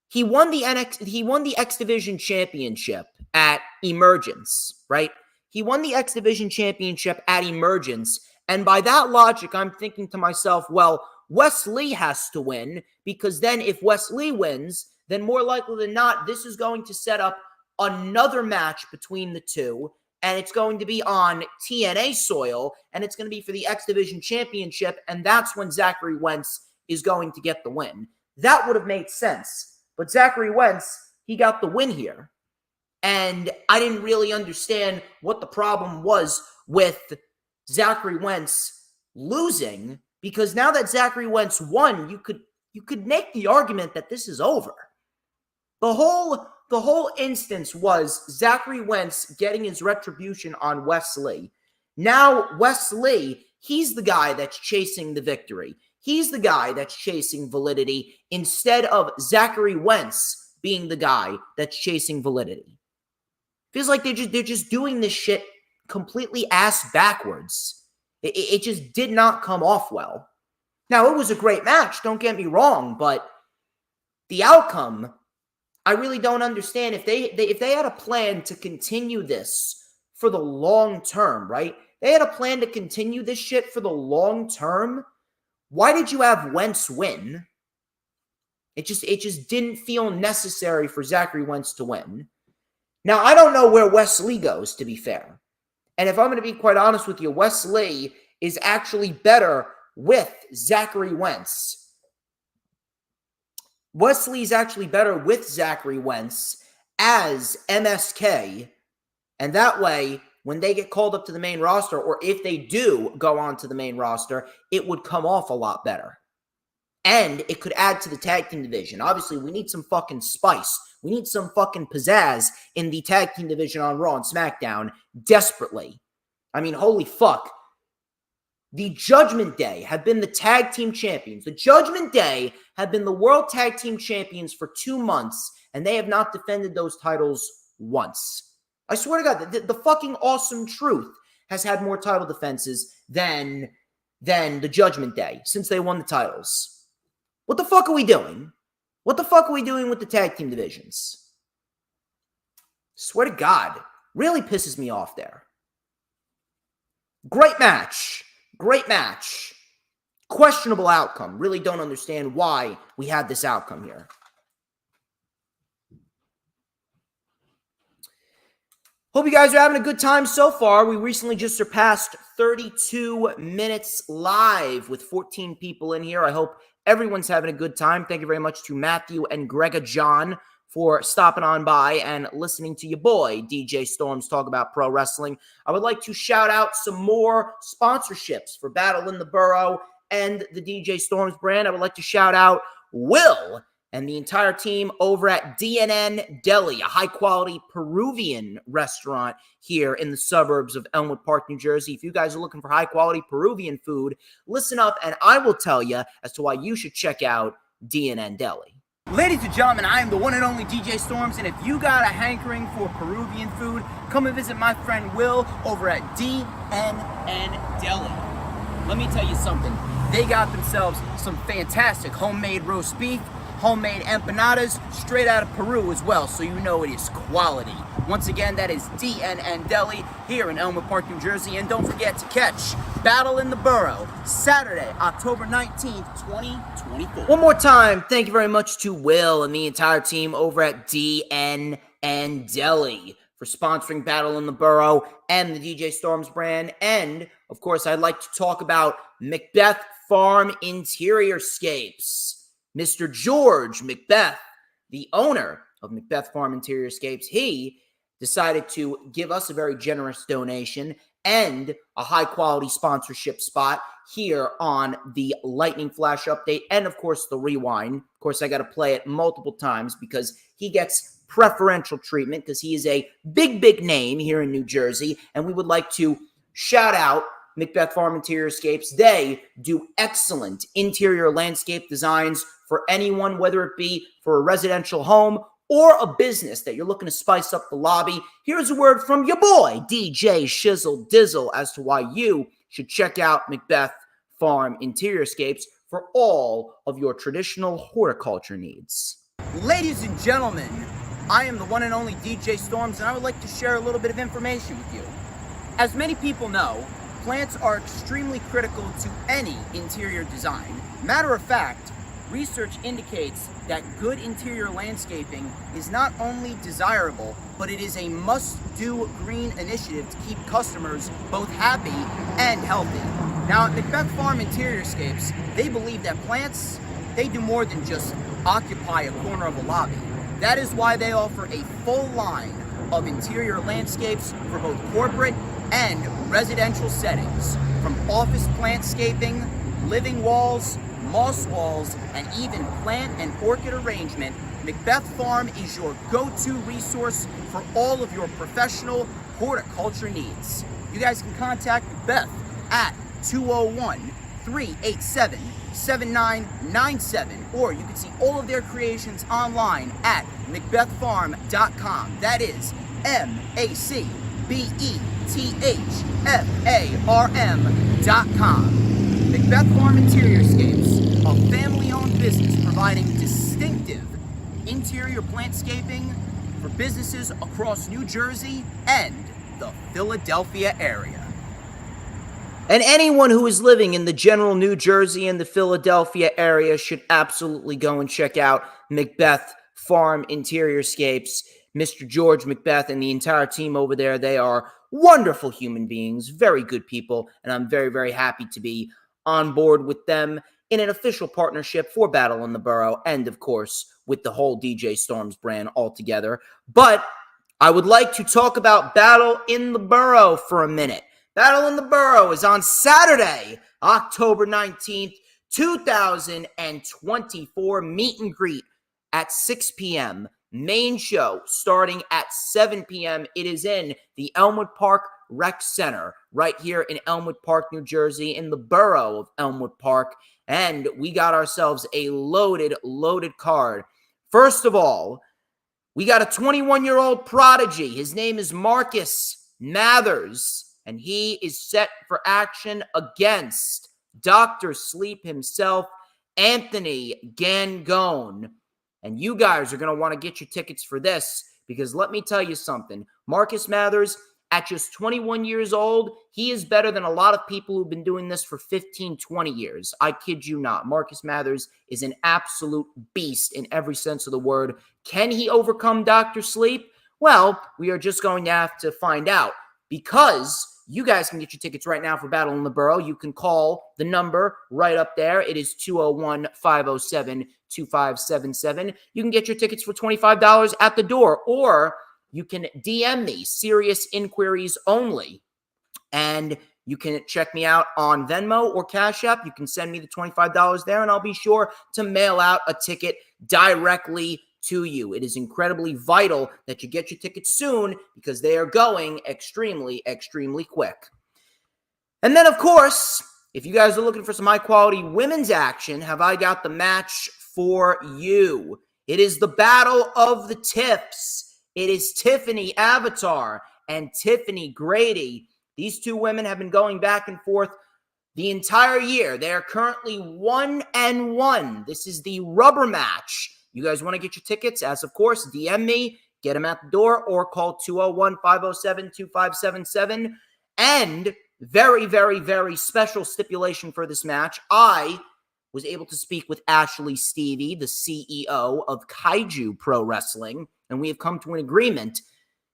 he won the X Division Championship at Emergence, right? He won the X Division Championship at Emergence, and by that logic, I'm thinking to myself, well, Wesley has to win, because then if Wesley wins, then more likely than not, this is going to set up another match between the two, and it's going to be on TNA soil, and it's going to be for the X Division Championship, and that's when Zachary Wentz is going to get the win. That would have made sense. But Zachary Wentz, he got the win here. And I didn't really understand what the problem was with Zachary Wentz losing, because now that Zachary Wentz won, you could make the argument that this is over. The whole instance was Zachary Wentz getting his retribution on Wes Lee. Now Wes Lee, he's the guy that's chasing the victory. He's the guy that's chasing validity instead of Zachary Wentz being the guy that's chasing validity. Feels like they're just doing this shit completely ass backwards. It just did not come off well. Now, it was a great match, don't get me wrong, but the outcome, I really don't understand. If they had a plan to continue this for the long term, right? They had a plan to continue this shit for the long term. Why did you have Wentz win? It just didn't feel necessary for Zachary Wentz to win. Now, I don't know where Wes Lee goes, to be fair. And if I'm going to be quite honest with you, Wes Lee is actually better with Zachary Wentz. Wes Lee is actually better with Zachary Wentz as MSK. And that way, when they get called up to the main roster, or if they do go on to the main roster, it would come off a lot better. And it could add to the tag team division. Obviously, we need some fucking spice. We need some fucking pizzazz in the tag team division on Raw and SmackDown desperately. I mean, holy fuck. The Judgment Day have been the tag team champions. The Judgment Day have been the world tag team champions for 2 months, and they have not defended those titles once. I swear to God, the fucking Awesome Truth has had more title defenses than the Judgment Day since they won the titles. What the fuck are we doing? What the fuck are we doing with the tag team divisions? Swear to God, really pisses me off there. Great match. Great match. Questionable outcome. Really don't understand why we had this outcome here. Hope you guys are having a good time so far. We recently just surpassed 32 minutes live with 14 people in here. I hope everyone's having a good time. Thank you very much to Matthew and Grega John for stopping on by and listening to your boy, DJ Storms, talk about pro wrestling. I would like to shout out some more sponsorships for Battle in the Borough and the DJ Storms brand. I would like to shout out Will and the entire team over at DNN Deli, a high-quality Peruvian restaurant here in the suburbs of Elmwood Park, New Jersey. If you guys are looking for high-quality Peruvian food, listen up, and I will tell you as to why you should check out DNN Deli. Ladies and gentlemen, I am the one and only DJ Storms, and if you got a hankering for Peruvian food, come and visit my friend Will over at DNN Deli. Let me tell you something. They got themselves some fantastic homemade roast beef, homemade empanadas, straight out of Peru as well, so you know it is quality. Once again, that is DNN Deli here in Elmwood Park, New Jersey. And don't forget to catch Battle in the Borough, Saturday, October 19th, 2024. One more time, thank you very much to Will and the entire team over at DNN Deli for sponsoring Battle in the Borough and the DJ Storms brand. And, of course, I'd like to talk about Macbeth Farm Interior-scapes. Mr. George Macbeth, the owner of Macbeth Farm Interior-scapes, he decided to give us a very generous donation and a high-quality sponsorship spot here on the Lightning Flash Update and, of course, the Rewind. Of course, I got to play it multiple times because he gets preferential treatment because he is a big, big name here in New Jersey, and we would like to shout out Macbeth Farm Interior-scapes. They do excellent interior landscape designs for anyone, whether it be for a residential home or a business that you're looking to spice up the lobby. Here's a word from your boy, DJ Shizzle Dizzle, as to why you should check out Macbeth Farm Interior-scapes for all of your traditional horticulture needs. Ladies and gentlemen, I am the one and only DJ Storms, and I would like to share a little bit of information with you. As many people know, plants are extremely critical to any interior design. Matter of fact, research indicates that good interior landscaping is not only desirable, but it is a must-do green initiative to keep customers both happy and healthy. Now, at Macbeth Farm Interiorscapes, they believe that plants, they do more than just occupy a corner of a lobby. That is why they offer a full line of interior landscapes for both corporate and residential settings, from office plantscaping, living walls, moss walls, and even plant and orchid arrangement. Macbeth Farm is your go-to resource for all of your professional horticulture needs. You guys can contact Macbeth at 201-387-7997, or you can see all of their creations online at macbethfarm.com. That is MacBethfarm.com. Macbeth Farm Interiorscapes, a family-owned business providing distinctive interior plantscaping for businesses across New Jersey and the Philadelphia area. And anyone who is living in the general New Jersey and the Philadelphia area should absolutely go and check out Macbeth Farm Interiorscapes. Mr. George Macbeth and the entire team over there, they are wonderful human beings, very good people, and I'm very, very happy to be on board with them in an official partnership for Battle in the Borough and, of course, with the whole DJ Storms brand altogether. But I would like to talk about Battle in the Borough for a minute. Battle in the Borough is on Saturday, October 19th, 2024. Meet and greet at 6 p.m. Main show starting at 7 p.m. It is in the Elmwood Park Rec Center right here in Elmwood Park, New Jersey, in the borough of Elmwood Park. And we got ourselves a loaded card. First of all, we got a 21-year-old prodigy. His name is Marcus Mathers, and he is set for action against Dr. Sleep himself, Anthony Gangone. And you guys are going to want to get your tickets for this, because let me tell you something. Marcus Mathers, at just 21 years old, he is better than a lot of people who've been doing this for 15, 20 years. I kid you not. Marcus Mathers is an absolute beast in every sense of the word. Can he overcome Dr. Sleep? Well, we are just going to have to find out, because you guys can get your tickets right now for Battle in the Borough. You can call the number right up there. It is 201-507-2577. You can get your tickets for $25 at the door, or you can DM me, serious inquiries only, and you can check me out on Venmo or Cash App. You can send me the $25 there, and I'll be sure to mail out a ticket directly to you. It is incredibly vital that you get your tickets soon, because they are going extremely, extremely quick. And then, of course, if you guys are looking for some high-quality women's action, have I got the match for you? It is the Battle of the Tiffs. It is Tiffany Avatar and Tiffany Grady. These two women have been going back and forth the entire year. They are currently 1-1. This is the rubber match. You guys want to get your tickets? As of course, DM me, get them at the door, or call 201-507-2577. And very, very, very special stipulation for this match. I was able to speak with Ashley Stevie, the CEO of Kaiju Pro Wrestling, and we have come to an agreement.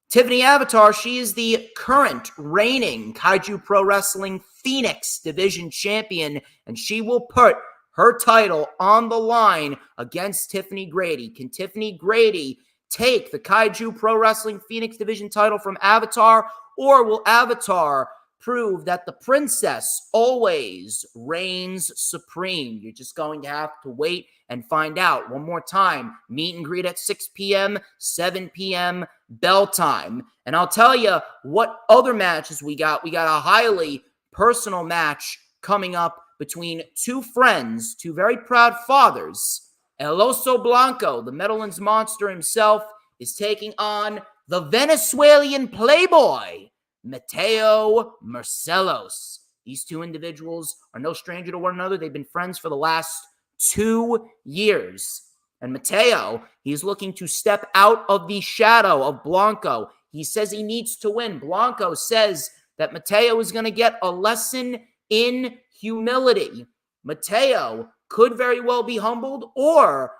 Tiffany Avatar, she is the current reigning Kaiju Pro Wrestling Phoenix Division Champion, and she will put her title on the line against Tiffany Grady. Can Tiffany Grady take the Kaiju Pro Wrestling Phoenix Division title from Avatar, or will Avatar prove that the princess always reigns supreme? You're just going to have to wait and find out. One more time, meet and greet at 6 p.m., 7 p.m., bell time. And I'll tell you what other matches we got. We got a highly personal match coming up between two friends, two very proud fathers. El Oso Blanco, the Meadowlands Monster himself, is taking on the Venezuelan playboy, Mateo Marcelos. These two individuals are no stranger to one another. They've been friends for the last 2 years. And Mateo, he's looking to step out of the shadow of Blanco. He says he needs to win. Blanco says that Mateo is going to get a lesson in humility. Mateo could very well be humbled, or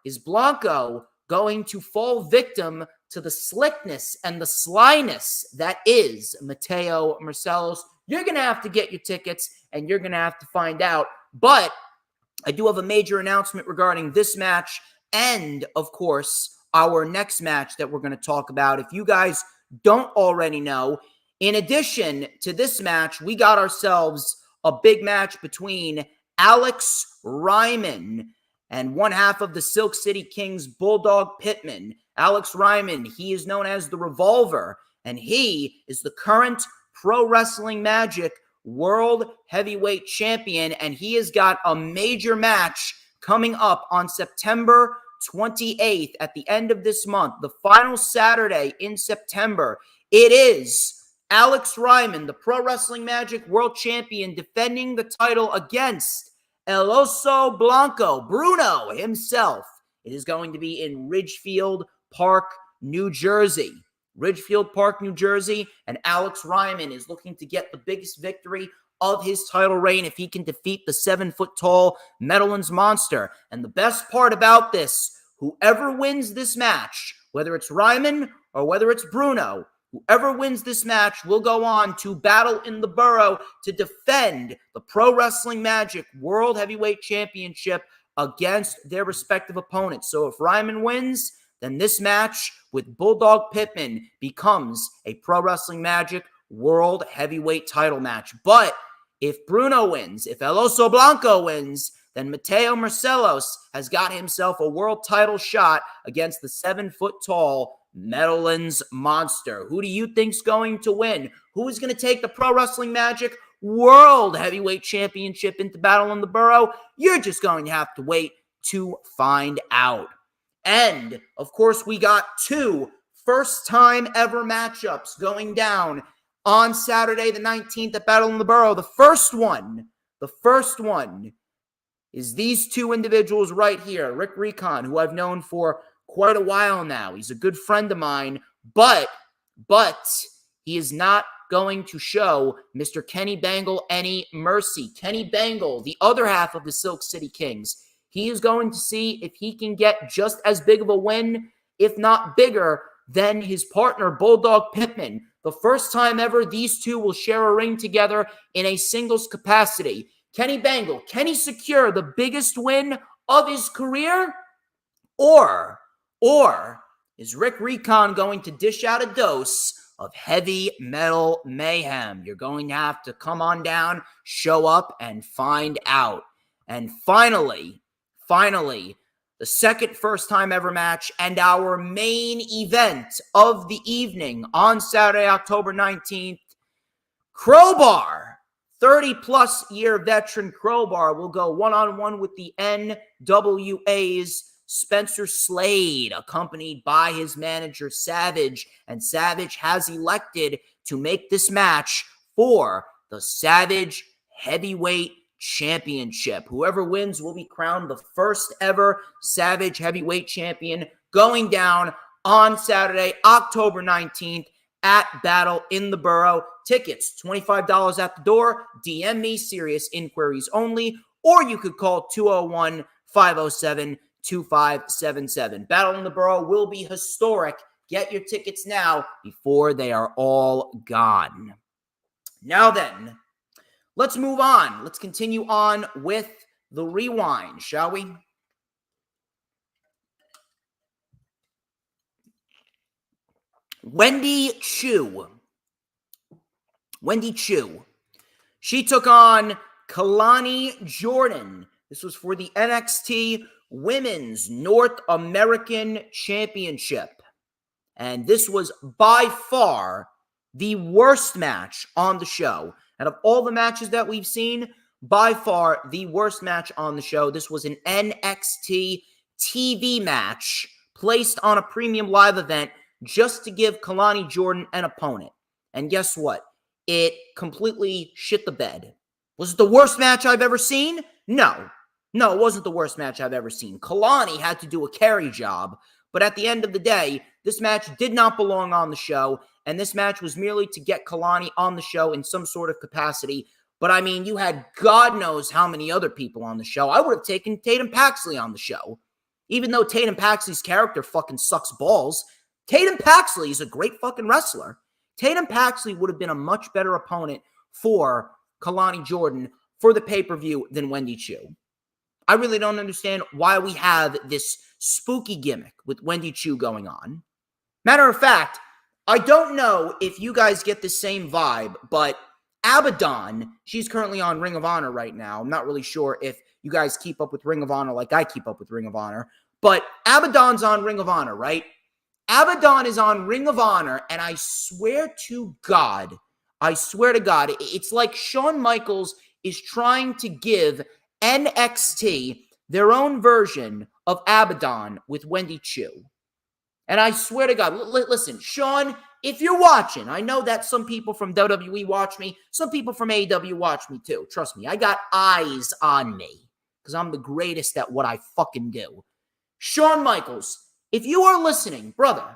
is Blanco going to fall victim to the slickness and the slyness that is Mateo Marcellus? You're going to have to get your tickets, and you're going to have to find out. But I do have a major announcement regarding this match and, of course, our next match that we're going to talk about. If you guys don't already know, in addition to this match, we got ourselves a big match between Alex Ryman and one half of the Silk City Kings, Bulldog Pittman. Alex Ryman, he is known as the Revolver, and he is the current Pro Wrestling Magic World Heavyweight Champion, and he has got a major match coming up on September 28th at the end of this month, the final Saturday in September. It is Alex Ryman, the Pro Wrestling Magic World Champion, defending the title against El Oso Blanco, Bruno himself. It is going to be in Ridgefield Park, New Jersey. Ridgefield Park, New Jersey, and Alex Ryman is looking to get the biggest victory of his title reign if he can defeat the 7-foot-tall Meadowlands Monster. And the best part about this, whoever wins this match, whether it's Ryman or whether it's Bruno, whoever wins this match will go on to Battle in the Borough to defend the Pro Wrestling Magic World Heavyweight Championship against their respective opponents. So if Ryman wins, then this match with Bulldog Pittman becomes a Pro Wrestling Magic World Heavyweight title match. But if Bruno wins, if El Oso Blanco wins, then Mateo Marcellus has got himself a world title shot against the 7-foot-tall Meadowlands Monster. Who do you think's going to win? Who is going to take the Pro Wrestling Magic World Heavyweight Championship into Battle in the Borough? You're just going to have to wait to find out. And, of course, we got two first-time ever matchups going down on Saturday the 19th at Battle in the Borough. The first one is these two individuals right here. Rick Recon, who I've known for quite a while now. He's a good friend of mine, but he is not going to show Mr. Kenny Bangle any mercy. Kenny Bangle, the other half of the Silk City Kings, he is going to see if he can get just as big of a win, if not bigger, than his partner, Bulldog Pittman. The first time ever these two will share a ring together in a singles capacity. Kenny Bangle, can he secure the biggest win of his career? Or is Rick Recon going to dish out a dose of heavy metal mayhem? You're going to have to come on down, show up, and find out. And finally, the second first-time ever match and our main event of the evening on Saturday, October 19th, Crowbar, 30-plus year veteran Crowbar, will go one-on-one with the NWA's Spencer Slade, accompanied by his manager, Savage. And Savage has elected to make this match for the Savage Heavyweight Championship. Whoever wins will be crowned the first ever Savage Heavyweight Champion, going down on Saturday, October 19th at Battle in the Borough. Tickets, $25 at the door. DM me, serious inquiries only, or you could call 201-507-2577. Battle in the Borough will be historic. Get your tickets now before they are all gone. Now then, let's move on. Let's continue on with the rewind, shall we? Wendy Chu. She took on Kalani Jordan. This was for the NXT Women's North American Championship. And this was by far the worst match on the show. Out of all the matches that we've seen, by far the worst match on the show. This was an NXT TV match placed on a premium live event just to give Kalani Jordan an opponent. And guess what? It completely shit the bed. Was it the worst match I've ever seen? No, it wasn't the worst match I've ever seen. Kalani had to do a carry job, but at the end of the day, this match did not belong on the show, and this match was merely to get Kalani on the show in some sort of capacity. But I mean, you had God knows how many other people on the show. I would have taken Tatum Paxley on the show. Even though Tatum Paxley's character fucking sucks balls, Tatum Paxley is a great fucking wrestler. Tatum Paxley would have been a much better opponent for Kalani Jordan for the pay-per-view than Wendy Chu. I really don't understand why we have this spooky gimmick with Wendy Chu going on. Matter of fact, I don't know if you guys get the same vibe, but Abaddon, she's currently on Ring of Honor right now. I'm not really sure if you guys keep up with Ring of Honor like I keep up with Ring of Honor, but Abaddon's on Ring of Honor, right? Abaddon is on Ring of Honor, and I swear to God, it's like Shawn Michaels is trying to give NXT their own version of Abaddon with Wendy Chu. And I swear to God, listen, Shawn, if you're watching, I know that some people from WWE watch me, some people from AEW watch me too. Trust me, I got eyes on me because I'm the greatest at what I fucking do. Shawn Michaels, if you are listening, brother,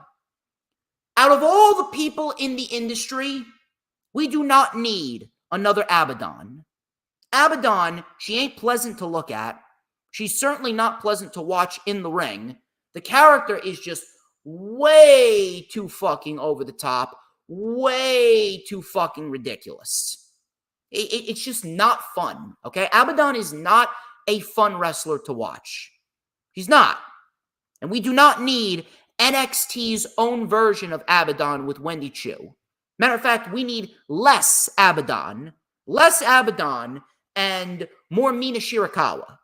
out of all the people in the industry, we do not need another Abaddon. Abaddon, she ain't pleasant to look at. She's certainly not pleasant to watch in the ring. The character is just way too fucking over the top, way too fucking ridiculous. It's just not fun, okay? Abaddon is not a fun wrestler to watch. He's not. And we do not need NXT's own version of Abaddon with Wendy Chu. Matter of fact, we need less Abaddon, and more Mina Shirakawa.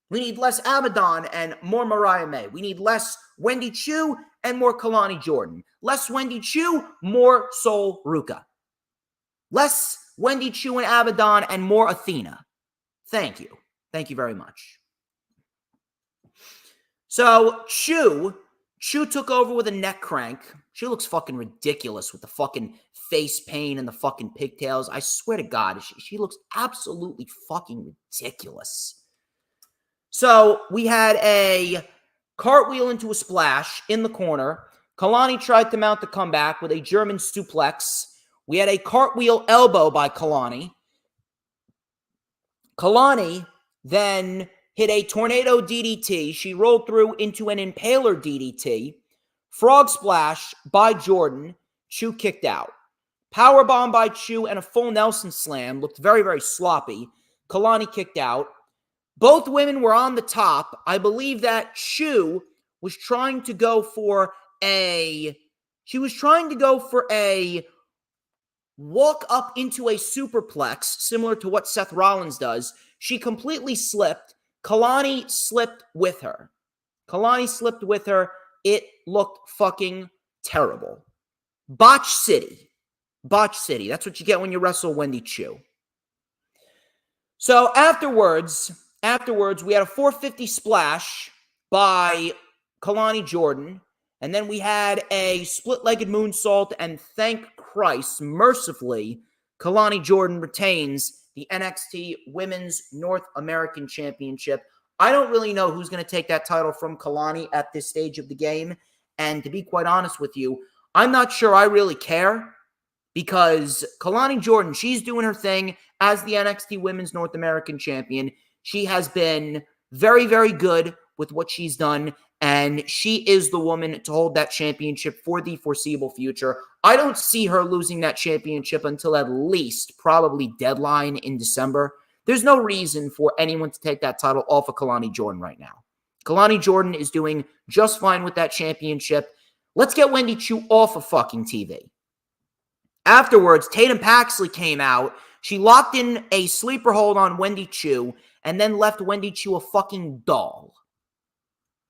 We need less Abaddon and more Mariah May. We need less Wendy Chu and more Kalani Jordan. Less Wendy Chu, more Sol Ruka. Less Wendy Chu and Abaddon and more Athena. Thank you. Thank you very much. So, Chu took over with a neck crank. She looks fucking ridiculous with the fucking face paint and the fucking pigtails. I swear to God, she looks absolutely fucking ridiculous. So, we had a cartwheel into a splash in the corner. Kalani tried to mount the comeback with a German suplex. We had a cartwheel elbow by Kalani. Kalani then hit a tornado DDT. She rolled through into an impaler DDT. Frog splash by Jordan. Chu kicked out. Powerbomb by Chu and a full Nelson slam. Looked very, very sloppy. Kalani kicked out. Both women were on the top. I believe that Chu was trying to go for a walk up into a superplex, similar to what Seth Rollins does. She completely slipped. Kalani slipped with her. It looked fucking terrible. Botch City. That's what you get when you wrestle Wendy Chu. So afterwards, we had a 450 splash by Kalani Jordan. And then we had a split-legged moonsault, and thank Christ, mercifully, Kalani Jordan retains the NXT Women's North American Championship. I don't really know who's going to take that title from Kalani at this stage of the game. And to be quite honest with you, I'm not sure I really care, because Kalani Jordan, she's doing her thing as the NXT Women's North American Champion. She has been very, very good with what she's done, and she is the woman to hold that championship for the foreseeable future. I don't see her losing that championship until at least probably deadline in December. There's no reason for anyone to take that title off of Kalani Jordan right now. Kalani Jordan is doing just fine with that championship. Let's get Wendy Chu off of fucking TV. Afterwards, Tatum Paxley came out. She locked in a sleeper hold on Wendy Chu and then left Wendy Chu a fucking doll.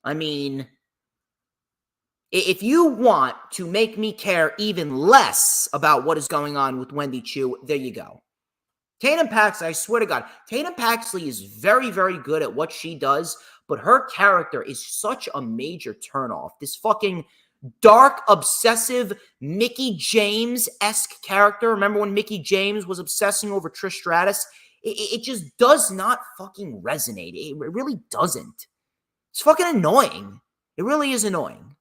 I mean, if you want to make me care even less about what is going on with Wendy Chu, there you go. Tatum Paxley, I swear to God, Tatum Paxley is very, very good at what she does, but her character is such a major turnoff. This fucking dark, obsessive, Mickie James-esque character. Remember when Mickie James was obsessing over Trish Stratus? It just does not fucking resonate. It really doesn't. It's fucking annoying. It really is annoying.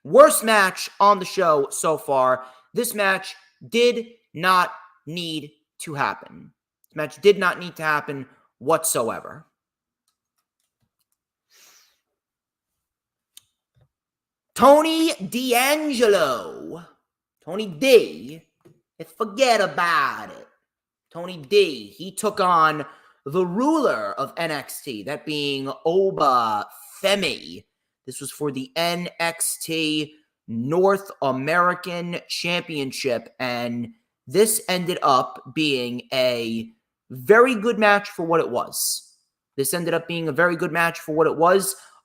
Worst match on the show so far. This match did not need to happen. This match did not need to happen whatsoever. Tony D'Angelo. Tony D. Forget about it. Tony D. He took on the ruler of NXT, that being Oba Femi. This was for the NXT North American Championship, and this ended up being a very good match for what it was.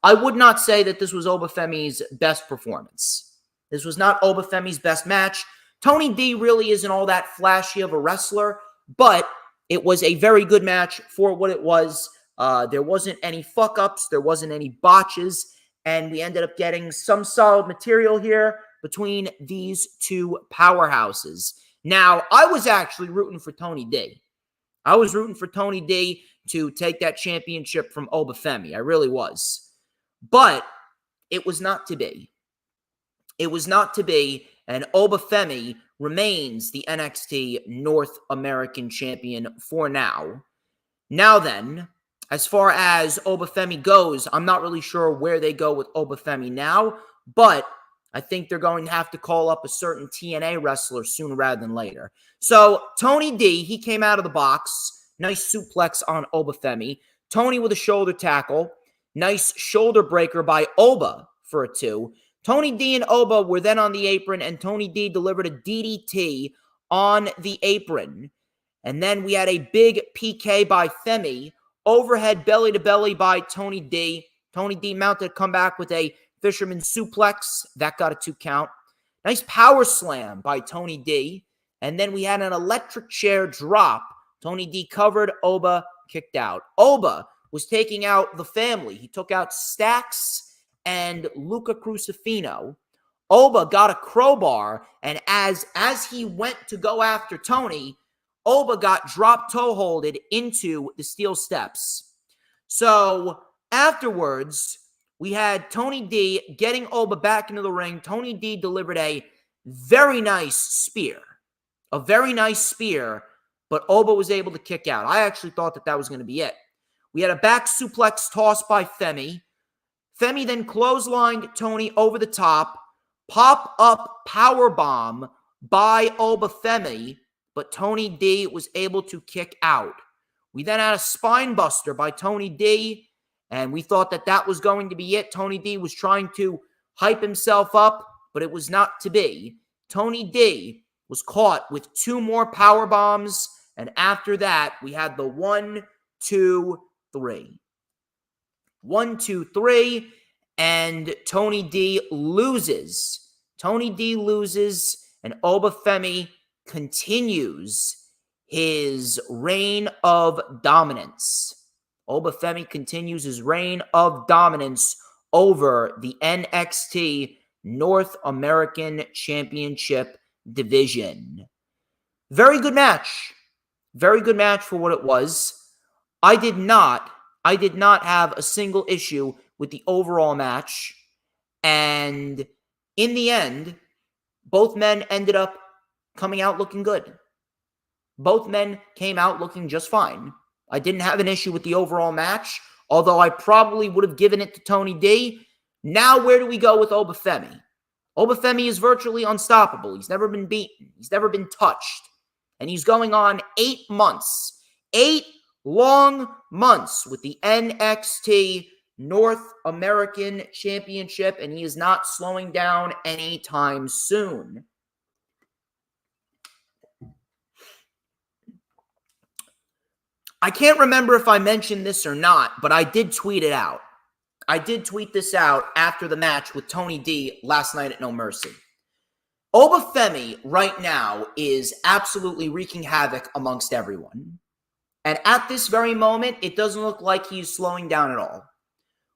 I would not say that this was Oba Femi's best performance. This was not Oba Femi's best match. Tony D really isn't all that flashy of a wrestler, but it was a very good match for what it was. There wasn't any fuck-ups. There wasn't any botches. And we ended up getting some solid material here between these two powerhouses. Now, I was actually rooting for Tony D. I was rooting for Tony D to take that championship from Oba Femi. I really was. But it was not to be. It was not to be, and Oba Femi remains the NXT North American Champion for now. Now then, as far as Oba Femi goes, I'm not really sure where they go with Oba Femi now, but I think they're going to have to call up a certain TNA wrestler sooner rather than later. So Tony D, he came out of the box. Nice suplex on Oba Femi. Tony with a shoulder tackle. Nice shoulder breaker by Oba for a 2. Tony D and Oba were then on the apron, and Tony D delivered a DDT on the apron. And then we had a big PK by Femi. Overhead belly-to-belly by Tony D. Tony D mounted a comeback with a fisherman suplex. That got a 2 count. Nice power slam by Tony D. And then we had an electric chair drop. Tony D covered. Oba kicked out. Oba was taking out the family. He took out Stax and Luca Crucifino. Oba got a crowbar, and as he went to go after Tony, Oba got drop toe holded into the steel steps. So afterwards, we had Tony D getting Oba back into the ring. Tony D delivered a very nice spear. But Oba was able to kick out. I actually thought that was going to be it. We had a back suplex toss by Femi. Femi then clotheslined Tony over the top. Pop-up powerbomb by Oba Femi, but Tony D was able to kick out. We then had a spine buster by Tony D, and we thought that was going to be it. Tony D was trying to hype himself up, but it was not to be. Tony D was caught with 2 more power bombs, and after that, we had the 1, 2, 3. 1, 2, 3, and Tony D loses. And Oba Femi continues his reign of dominance. Oba Femi continues his reign of dominance over the NXT North American Championship division. Very good match. Very good match for what it was. I did not have a single issue with the overall match. And in the end, both men ended up coming out looking good. Both men came out looking just fine. I didn't have an issue with the overall match, although I probably would have given it to Tony D. Now, where do we go with Oba Femi? Oba Femi is virtually unstoppable. He's never been beaten. He's never been touched. And he's going on 8 months. 8 long months with the NXT North American Championship, and he is not slowing down anytime soon. I can't remember if I mentioned this or not, but I did tweet it out. I did tweet this out after the match with Tony D last night at No Mercy. Oba Femi right now is absolutely wreaking havoc amongst everyone. And at this very moment, it doesn't look like he's slowing down at all.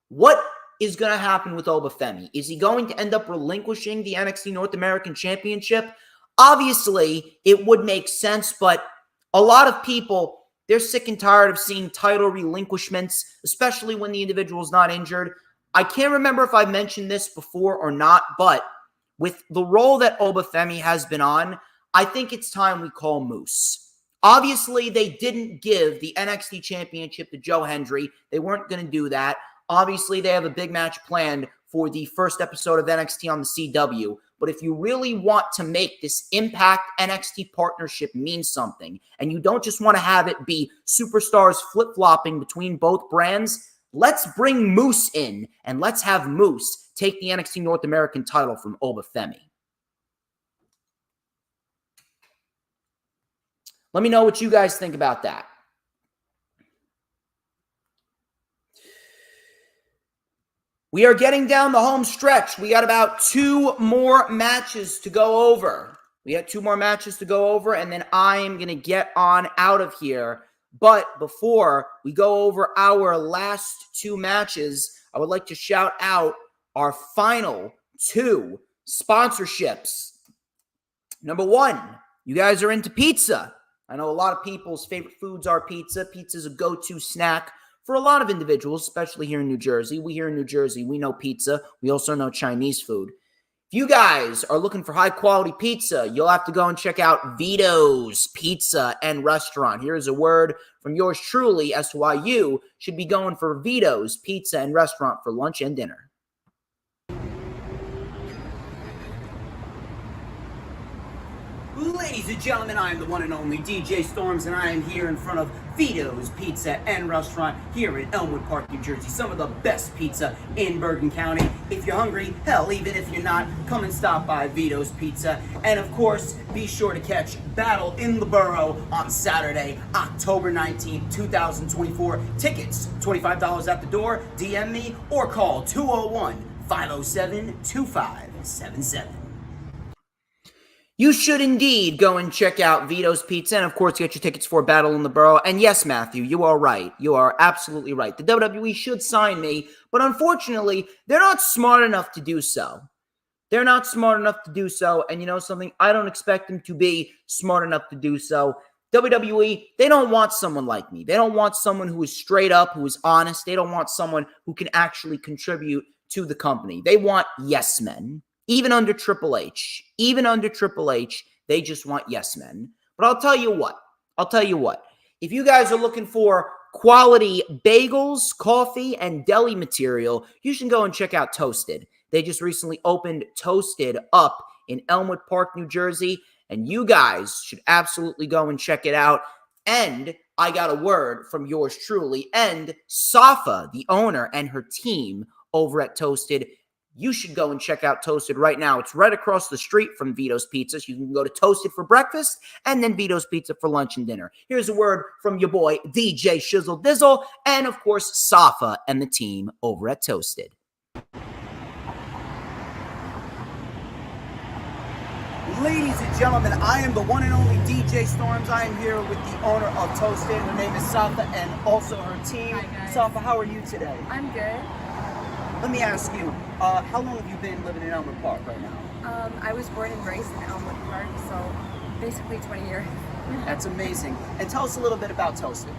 What is going to happen with Oba Femi? Is he going to end up relinquishing the NXT North American Championship? Obviously, it would make sense, but a lot of people, they're sick and tired of seeing title relinquishments, especially when the individual's not injured. I can't remember if I mentioned this before or not, but with the role that Oba Femi has been on, I think it's time we call Moose. Obviously, they didn't give the NXT Championship to Joe Hendry. They weren't going to do that. Obviously, they have a big match planned for the first episode of NXT on the CW. But if you really want to make this Impact NXT partnership mean something, and you don't just want to have it be superstars flip-flopping between both brands, let's bring Moose in, and let's have Moose take the NXT North American title from Obafemi. Let me know what you guys think about that. We are getting down the home stretch. We got about 2 more matches to go over. And then I am going to get on out of here. But before we go over our last 2 matches, I would like to shout out our final 2 sponsorships. Number 1, you guys are into pizza. I know a lot of people's favorite foods are pizza. Pizza is a go-to snack for a lot of individuals, especially here in New Jersey. We here in New Jersey, we know pizza. We also know Chinese food. If you guys are looking for high-quality pizza, you'll have to go and check out Vito's Pizza and Restaurant. Here's a word from yours truly as to why you should be going for Vito's Pizza and Restaurant for lunch and dinner. Ladies and gentlemen, I am the one and only DJ Storms, and I am here in front of Vito's Pizza and Restaurant here in Elmwood Park, New Jersey. Some of the best pizza in Bergen County. If you're hungry, hell, even if you're not, come and stop by Vito's Pizza. And of course, be sure to catch Battle in the Borough on Saturday, October 19th, 2024. Tickets, $25 at the door. DM me or call 201-507-2577. You should indeed go and check out Vito's Pizza and, of course, get your tickets for Battle in the Borough. And yes, Matthew, you are right. You are absolutely right. The WWE should sign me, but unfortunately, they're not smart enough to do so. They're not smart enough to do so, and you know something? I don't expect them to be smart enough to do so. WWE, they don't want someone like me. They don't want someone who is straight up, who is honest. They don't want someone who can actually contribute to the company. They want yes men. Even under Triple H, they just want yes men. But I'll tell you what. If you guys are looking for quality bagels, coffee, and deli material, you should go and check out Toasted. They just recently opened Toasted up in Elmwood Park, New Jersey, and you guys should absolutely go and check it out. And I got a word from yours truly and Safa, the owner, and her team over at Toasted. You should go and check out Toasted right now. It's right across the street from Vito's Pizza. So you can go to Toasted for breakfast and then Vito's Pizza for lunch and dinner. Here's a word from your boy, DJ Shizzle Dizzle, and of course, Safa and the team over at Toasted. Ladies and gentlemen, I am the one and only DJ Storms. I am here with the owner of Toasted. Her name is Safa and also her team. Hi, guys. Safa, how are you today? I'm good. Let me ask you, how long have you been living in Elmwood Park right now? I was born and raised in Elmwood Park, so basically 20 years. That's amazing. And tell us a little bit about Toasted.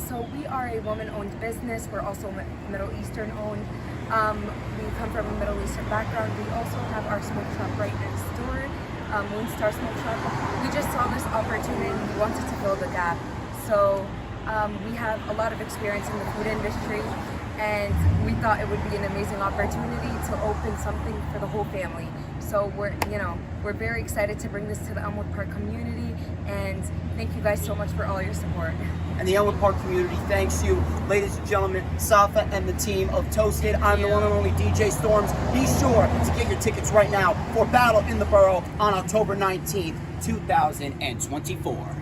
So we are a woman-owned business. We're also Middle Eastern-owned. We come from a Middle Eastern background. We also have our smoke shop right next door, Moonstar Smoke Shop. We just saw this opportunity. We wanted to fill the gap. So we have a lot of experience in the food industry, and we thought it would be an amazing opportunity to open something for the whole family. So we're very excited to bring this to the Elmwood Park community, and thank you guys so much for all your support. And the Elmwood Park community thanks you. Ladies and gentlemen, Safa and the team of Toasted. I'm the one and only DJ Storms. Be sure to get your tickets right now for Battle in the Borough on October 19th, 2024.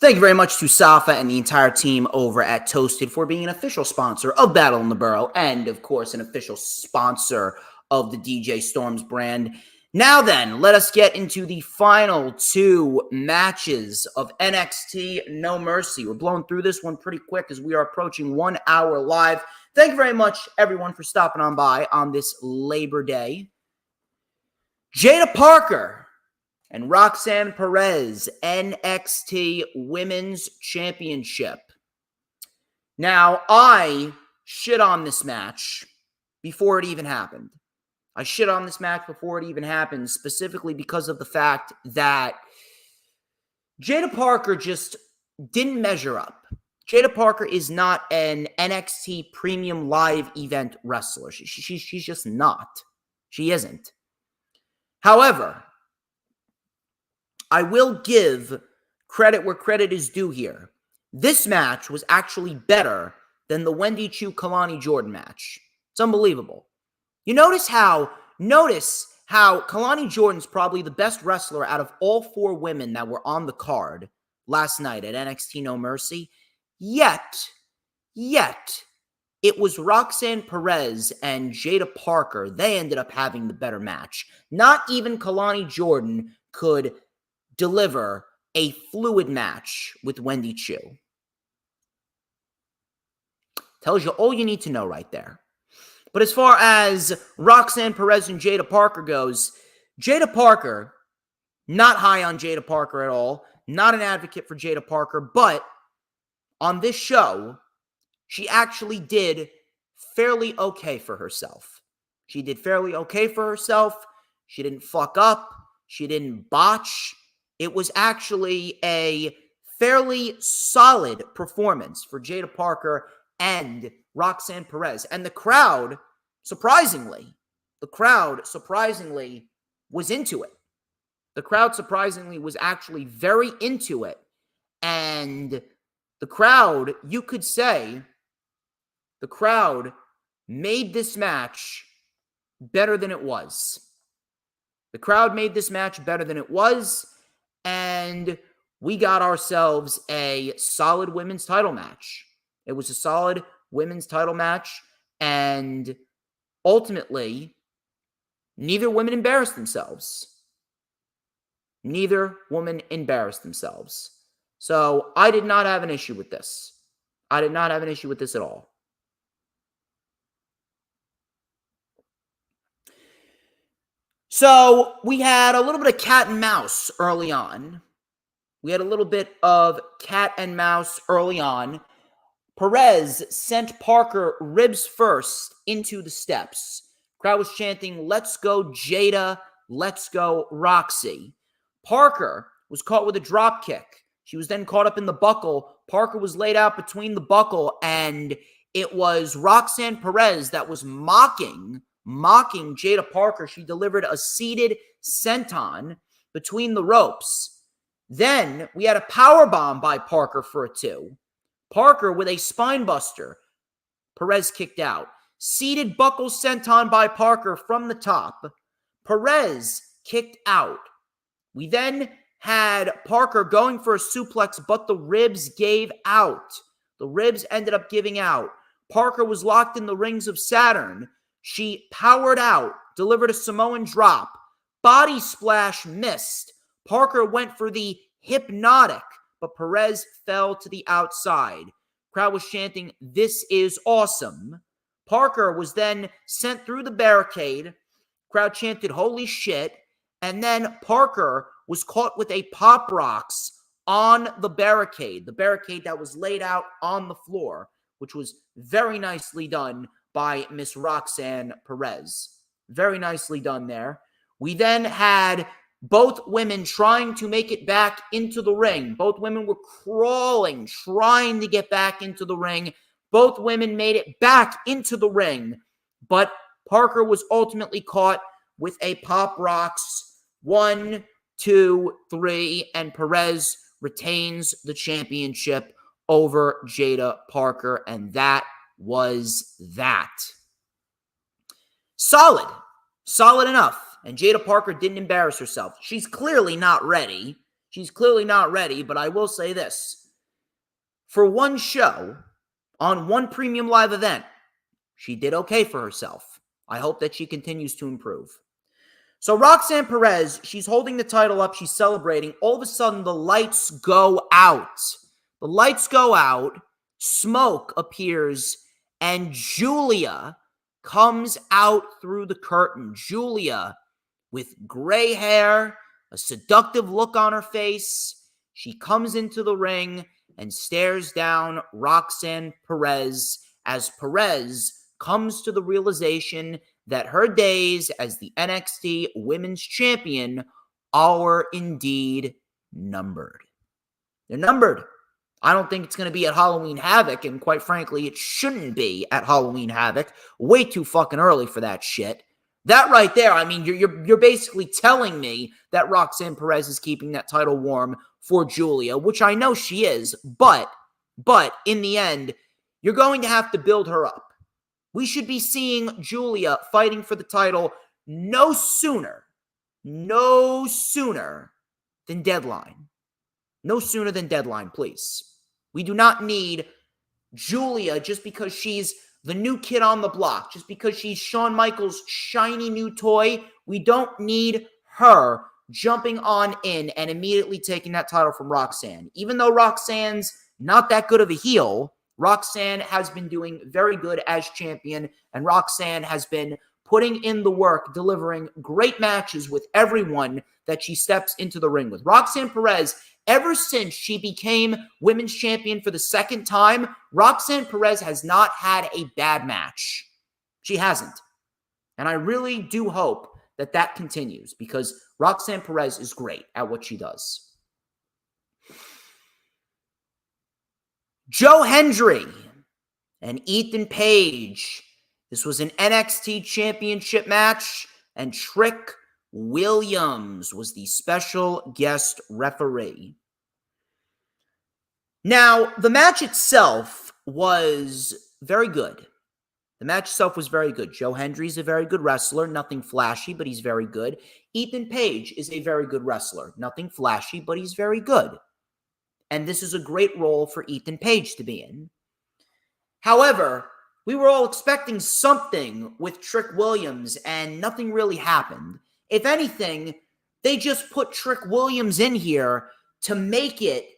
Thank you very much to Safa and the entire team over at Toasted for being an official sponsor of Battle in the Borough and, of course, an official sponsor of the DJ Storms brand. Now then, let us get into the final 2 matches of NXT No Mercy. We're blowing through this one pretty quick as we are approaching 1 hour live. Thank you very much, everyone, for stopping on by on this Labor Day. Jada Parker and Roxanne Perez, NXT Women's Championship. Now, I shit on this match before it even happened. specifically because of the fact that Jada Parker just didn't measure up. Jada Parker is not an NXT premium live event wrestler. She's just not. She isn't. However, I will give credit where credit is due here. This match was actually better than the Wendy Chu Kalani Jordan match. It's unbelievable. You notice how Kalani Jordan's probably the best wrestler out of all 4 women that were on the card last night at NXT No Mercy. Yet, it was Roxanne Perez and Jada Parker. They ended up having the better match. Not even Kalani Jordan could deliver a fluid match with Wendy Chu. Tells you all you need to know right there. But as far as Roxanne Perez and Jada Parker goes, Jada Parker, not high on Jada Parker at all, not an advocate for Jada Parker, but on this show, she actually did fairly okay for herself. She did fairly okay for herself. She didn't fuck up. She didn't botch. It was actually a fairly solid performance for Jada Parker and Roxanne Perez. And the crowd, surprisingly, was into it. The crowd surprisingly was actually very into it. And the crowd, you could say, the crowd made this match better than it was. The crowd made this match better than it was, and we got ourselves a solid women's title match. It was a solid women's title match, and ultimately, neither woman embarrassed themselves. Neither woman embarrassed themselves. So I did not have an issue with this. I did not have an issue with this at all. So we had a little bit of cat and mouse early on. Perez sent Parker ribs first into the steps. Crowd was chanting, "Let's go Jada, let's go Roxy." Parker was caught with a drop kick. She was then caught up in the buckle. Parker was laid out between the buckle, and it was Roxanne Perez that was mocking Jada Parker. She delivered a seated senton between the ropes. Then we had a powerbomb by Parker for a 2. Parker with a spine buster. Perez kicked out. Seated buckle senton by Parker from the top. Perez kicked out. We then had Parker going for a suplex, but the ribs gave out. The ribs ended up giving out. Parker was locked in the rings of Saturn. She powered out, delivered a Samoan drop. Body splash missed. Parker went for the hypnotic, but Perez fell to the outside. Crowd was chanting, "This is awesome." Parker was then sent through the barricade. Crowd chanted, "Holy shit." And then Parker was caught with a Pop Rocks on the barricade that was laid out on the floor, which was very nicely done by Miss Roxanne Perez. Very nicely done there. We then had both women trying to make it back into the ring. Both women were crawling, trying to get back into the ring. Both women made it back into the ring, but Parker was ultimately caught with a Pop Rocks. 1, 2, 3, and Perez retains the championship over Jada Parker, and that was that. Solid enough, and Jada Parker didn't embarrass herself. She's clearly not ready, but I will say this. For one show, on one premium live event, she did okay for herself. I hope that she continues to improve. So Roxanne Perez, she's holding the title up. She's celebrating. All of a sudden, the lights go out. Smoke appears, and Julia comes out through the curtain. Julia with gray hair, a seductive look on her face. She comes into the ring and stares down Roxanne Perez as Perez comes to the realization that her days as the NXT Women's Champion are indeed numbered. They're numbered. I don't think it's going to be at Halloween Havoc, and quite frankly, it shouldn't be at Halloween Havoc. Way too fucking early for that shit. That right there, I mean, you're basically telling me that Roxanne Perez is keeping that title warm for Julia, which I know she is, but in the end, you're going to have to build her up. We should be seeing Julia fighting for the title no sooner than Deadline. No sooner than Deadline, please. We do not need Julia just because she's the new kid on the block, just because she's Shawn Michaels' shiny new toy. We don't need her jumping on in and immediately taking that title from Roxanne. Even though Roxanne's not that good of a heel, Roxanne has been doing very good as champion, and Roxanne has been putting in the work, delivering great matches with everyone that she steps into the ring with. Roxanne Perez, ever since she became women's champion for the second time, Roxanne Perez has not had a bad match. She hasn't. And I really do hope that that continues because Roxanne Perez is great at what she does. Joe Hendry and Ethan Page. This was an NXT Championship match, and Trick Williams was the special guest referee. Now, the match itself was very good. Joe Hendry's a very good wrestler, nothing flashy, but he's very good. Ethan Page is a very good wrestler, nothing flashy, but he's very good. And this is a great role for Ethan Page to be in. However, we were all expecting something with Trick Williams, and nothing really happened. If anything, they just put Trick Williams in here to make it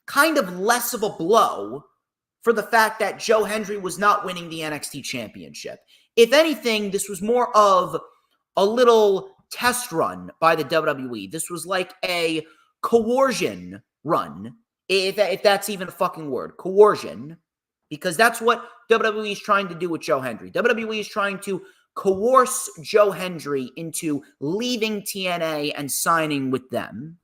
kind of less of a blow for the fact that Joe Hendry was not winning the NXT Championship. If anything, this was more of a little test run by the WWE. This was like a coercion run, if that's even a fucking word, coercion, because that's what WWE is trying to do with Joe Hendry. WWE is trying to coerce Joe Hendry into leaving TNA and signing with them.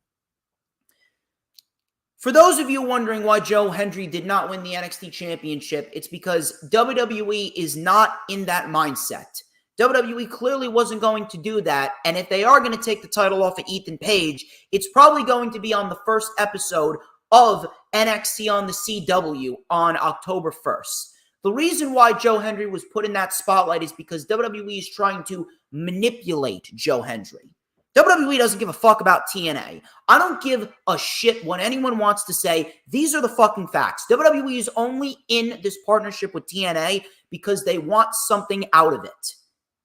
For those of you wondering why Joe Hendry did not win the NXT Championship, it's because WWE is not in that mindset. WWE clearly wasn't going to do that, and if they are going to take the title off of Ethan Page, it's probably going to be on the first episode of NXT on the CW on October 1st. The reason why Joe Hendry was put in that spotlight is because WWE is trying to manipulate Joe Hendry. WWE doesn't give a fuck about TNA. I don't give a shit what anyone wants to say. These are the fucking facts. WWE is only in this partnership with TNA because they want something out of it.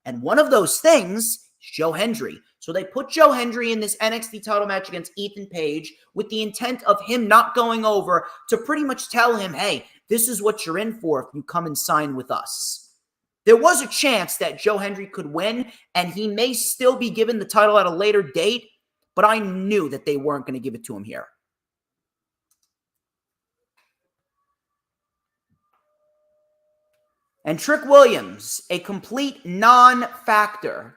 And one of those things is Joe Hendry. So they put Joe Hendry in this NXT title match against Ethan Page with the intent of him not going over to pretty much tell him, hey, this is what you're in for if you come and sign with us. There was a chance that Joe Hendry could win, and he may still be given the title at a later date, but I knew that they weren't going to give it to him here. And Trick Williams, a complete non-factor.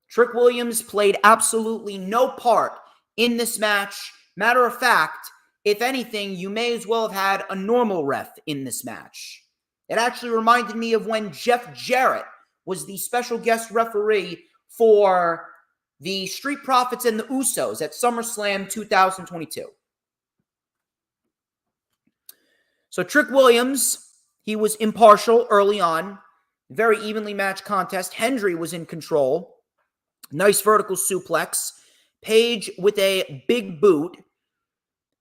Trick Williams played absolutely no part in this match. Matter of fact, if anything, you may as well have had a normal ref in this match. It actually reminded me of when Jeff Jarrett was the special guest referee for the Street Profits and the Usos at SummerSlam 2022. So Trick Williams, he was impartial early on. Very evenly matched contest. Hendry was in control. Nice vertical suplex. Page with a big boot.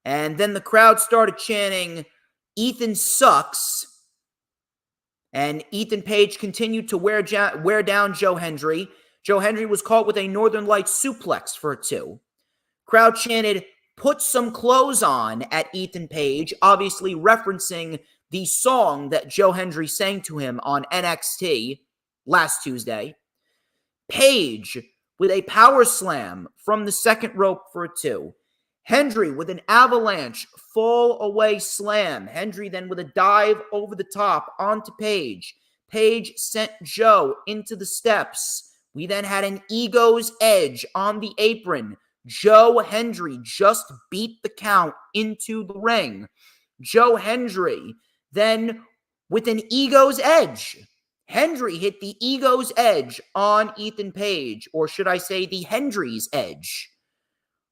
And then the crowd started chanting, Ethan sucks. And Ethan Page continued to wear down Joe Hendry. Joe Hendry was caught with a Northern Lights suplex for a 2. Crowd chanted, put some clothes on at Ethan Page, obviously referencing the song that Joe Hendry sang to him on NXT last Tuesday. Page with a power slam from the second rope for a 2. Hendry with an avalanche fall away slam. Hendry then with a dive over the top onto Page. Page sent Joe into the steps. We then had an Ego's Edge on the apron. Joe Hendry just beat the count into the ring. Joe Hendry then with an ego's edge. Hendry hit the ego's edge on Ethan Page, or should I say the Hendry's edge.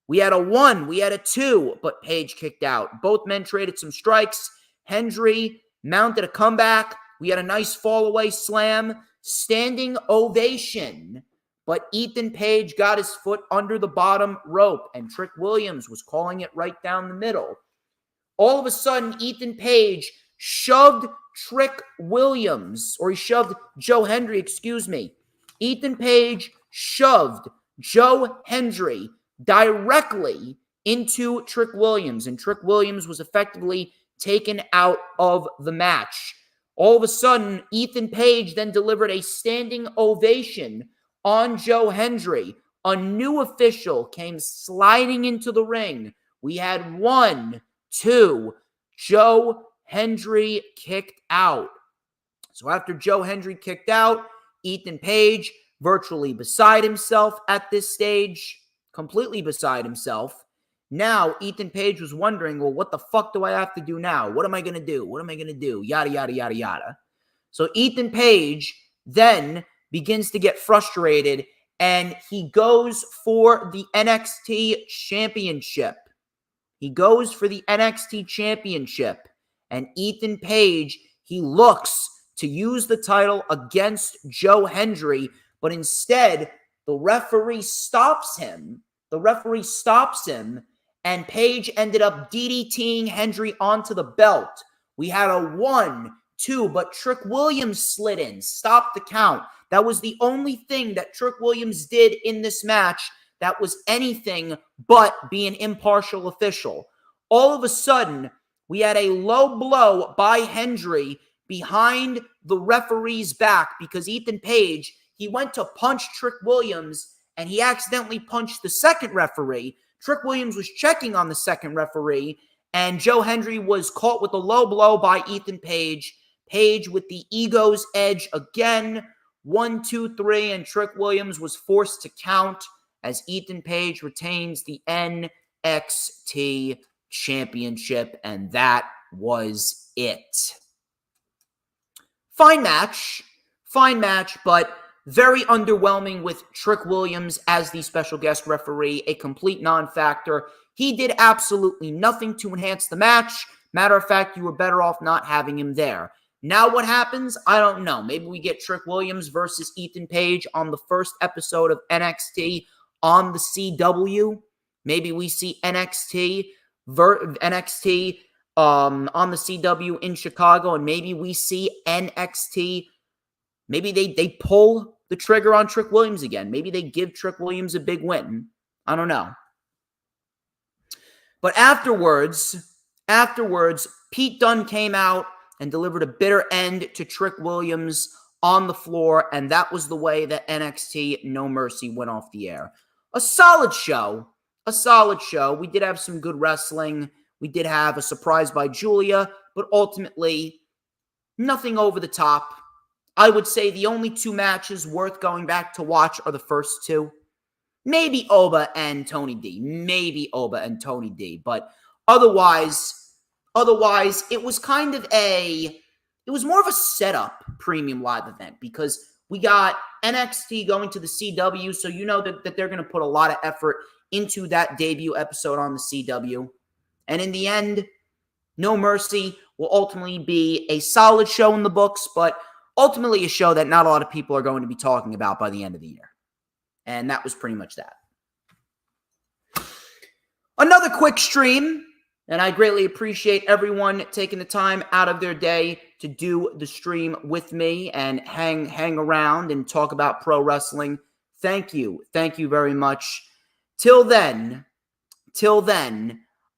We had a 1, we had a 2, but Page kicked out. Both men traded some strikes. Hendry mounted a comeback. We had a nice fall-away slam, standing ovation. But Ethan Page got his foot under the bottom rope, and Trick Williams was calling it right down the middle. All of a sudden, Ethan Page shoved Trick Williams, or he shoved Joe Hendry, Ethan Page shoved Joe Hendry directly into Trick Williams, and Trick Williams was effectively taken out of the match. All of a sudden, Ethan Page then delivered a standing ovation on Joe Hendry. A new official came sliding into the ring. We had 1, 2, Joe Hendry kicked out. So after Joe Hendry kicked out, Ethan Page, virtually beside himself at this stage, completely beside himself. Now, Ethan Page was wondering, well, what the fuck do I have to do now? What am I going to do? What am I going to do? Yada, yada, yada, yada. So Ethan Page then begins to get frustrated, and he goes for the NXT Championship. He goes for the NXT Championship. And Ethan Page, he looks to use the title against Joe Hendry, but instead, the referee stops him. And Page ended up DDTing Hendry onto the belt. We had a 1, 2, but Trick Williams slid in, stopped the count. That was the only thing that Trick Williams did in this match that was anything but be an impartial official. All of a sudden, we had a low blow by Hendry behind the referee's back because Ethan Page, he went to punch Trick Williams and he accidentally punched the second referee. Trick Williams was checking on the second referee, and Joe Hendry was caught with a low blow by Ethan Page. Page with the ego's edge again. 1, 2, 3, and Trick Williams was forced to count as Ethan Page retains the NXT Championship, and that was it. Fine match, but very underwhelming with Trick Williams as the special guest referee, a complete non-factor. He did absolutely nothing to enhance the match. Matter of fact, you were better off not having him there. Now what happens? I don't know. Maybe we get Trick Williams versus Ethan Page on the first episode of NXT on the CW. Maybe we see NXT on the CW in Chicago, and maybe we see NXT. Maybe they pull the trigger on Trick Williams again. Maybe they give Trick Williams a big win. I don't know. But afterwards, Pete Dunne came out and delivered a bitter end to Trick Williams on the floor, and that was the way that NXT No Mercy went off the air. A solid show. We did have some good wrestling. We did have a surprise by Julia, but ultimately, nothing over the top. I would say the only 2 matches worth going back to watch are the first 2. Maybe Oba and Tony D. But otherwise, it was kind of it was more of a setup premium live event because we got NXT going to the CW, so you know that they're going to put a lot of effort into that debut episode on the CW. And in the end, No Mercy will ultimately be a solid show in the books, but ultimately a show that not a lot of people are going to be talking about by the end of the year. And that was pretty much that. Another quick stream, and I greatly appreciate everyone taking the time out of their day to do the stream with me and hang around and talk about pro wrestling. Thank you very much. Till then,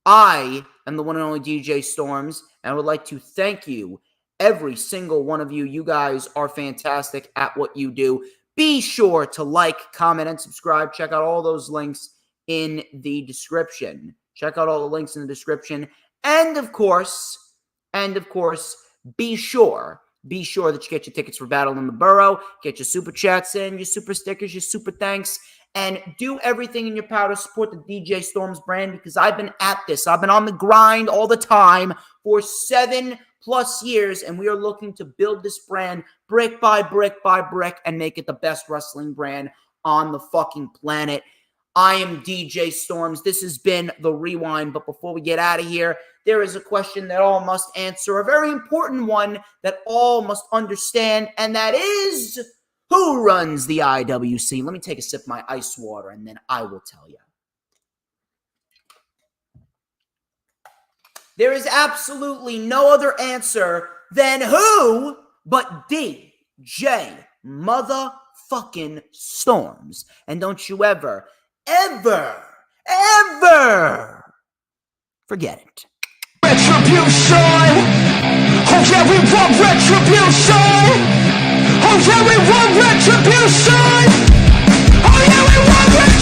I am the one and only DJ Storms, and I would like to thank you, every single one of you. You guys are fantastic at what you do. Be sure to like, comment, and subscribe. Check out all those links in the description. And of course, be sure that you get your tickets for Battle in the Borough, get your super chats in, your super stickers, your super thanks, and do everything in your power to support the DJ Storms brand, because I've been at this. I've been on the grind all the time for 7+ years, and we are looking to build this brand brick by brick by brick and make it the best wrestling brand on the fucking planet. I am DJ Storms. This has been The Rewind, but before we get out of here, there is a question that all must answer, a very important one that all must understand, and that is, who runs the IWC? Let me take a sip of my ice water, and then I will tell you. There is absolutely no other answer than who but DJ motherfucking Storms. And don't you ever forget it. Retribution! Oh yeah, we want retribution! Oh yeah, we want retribution! Oh yeah, we want retribution!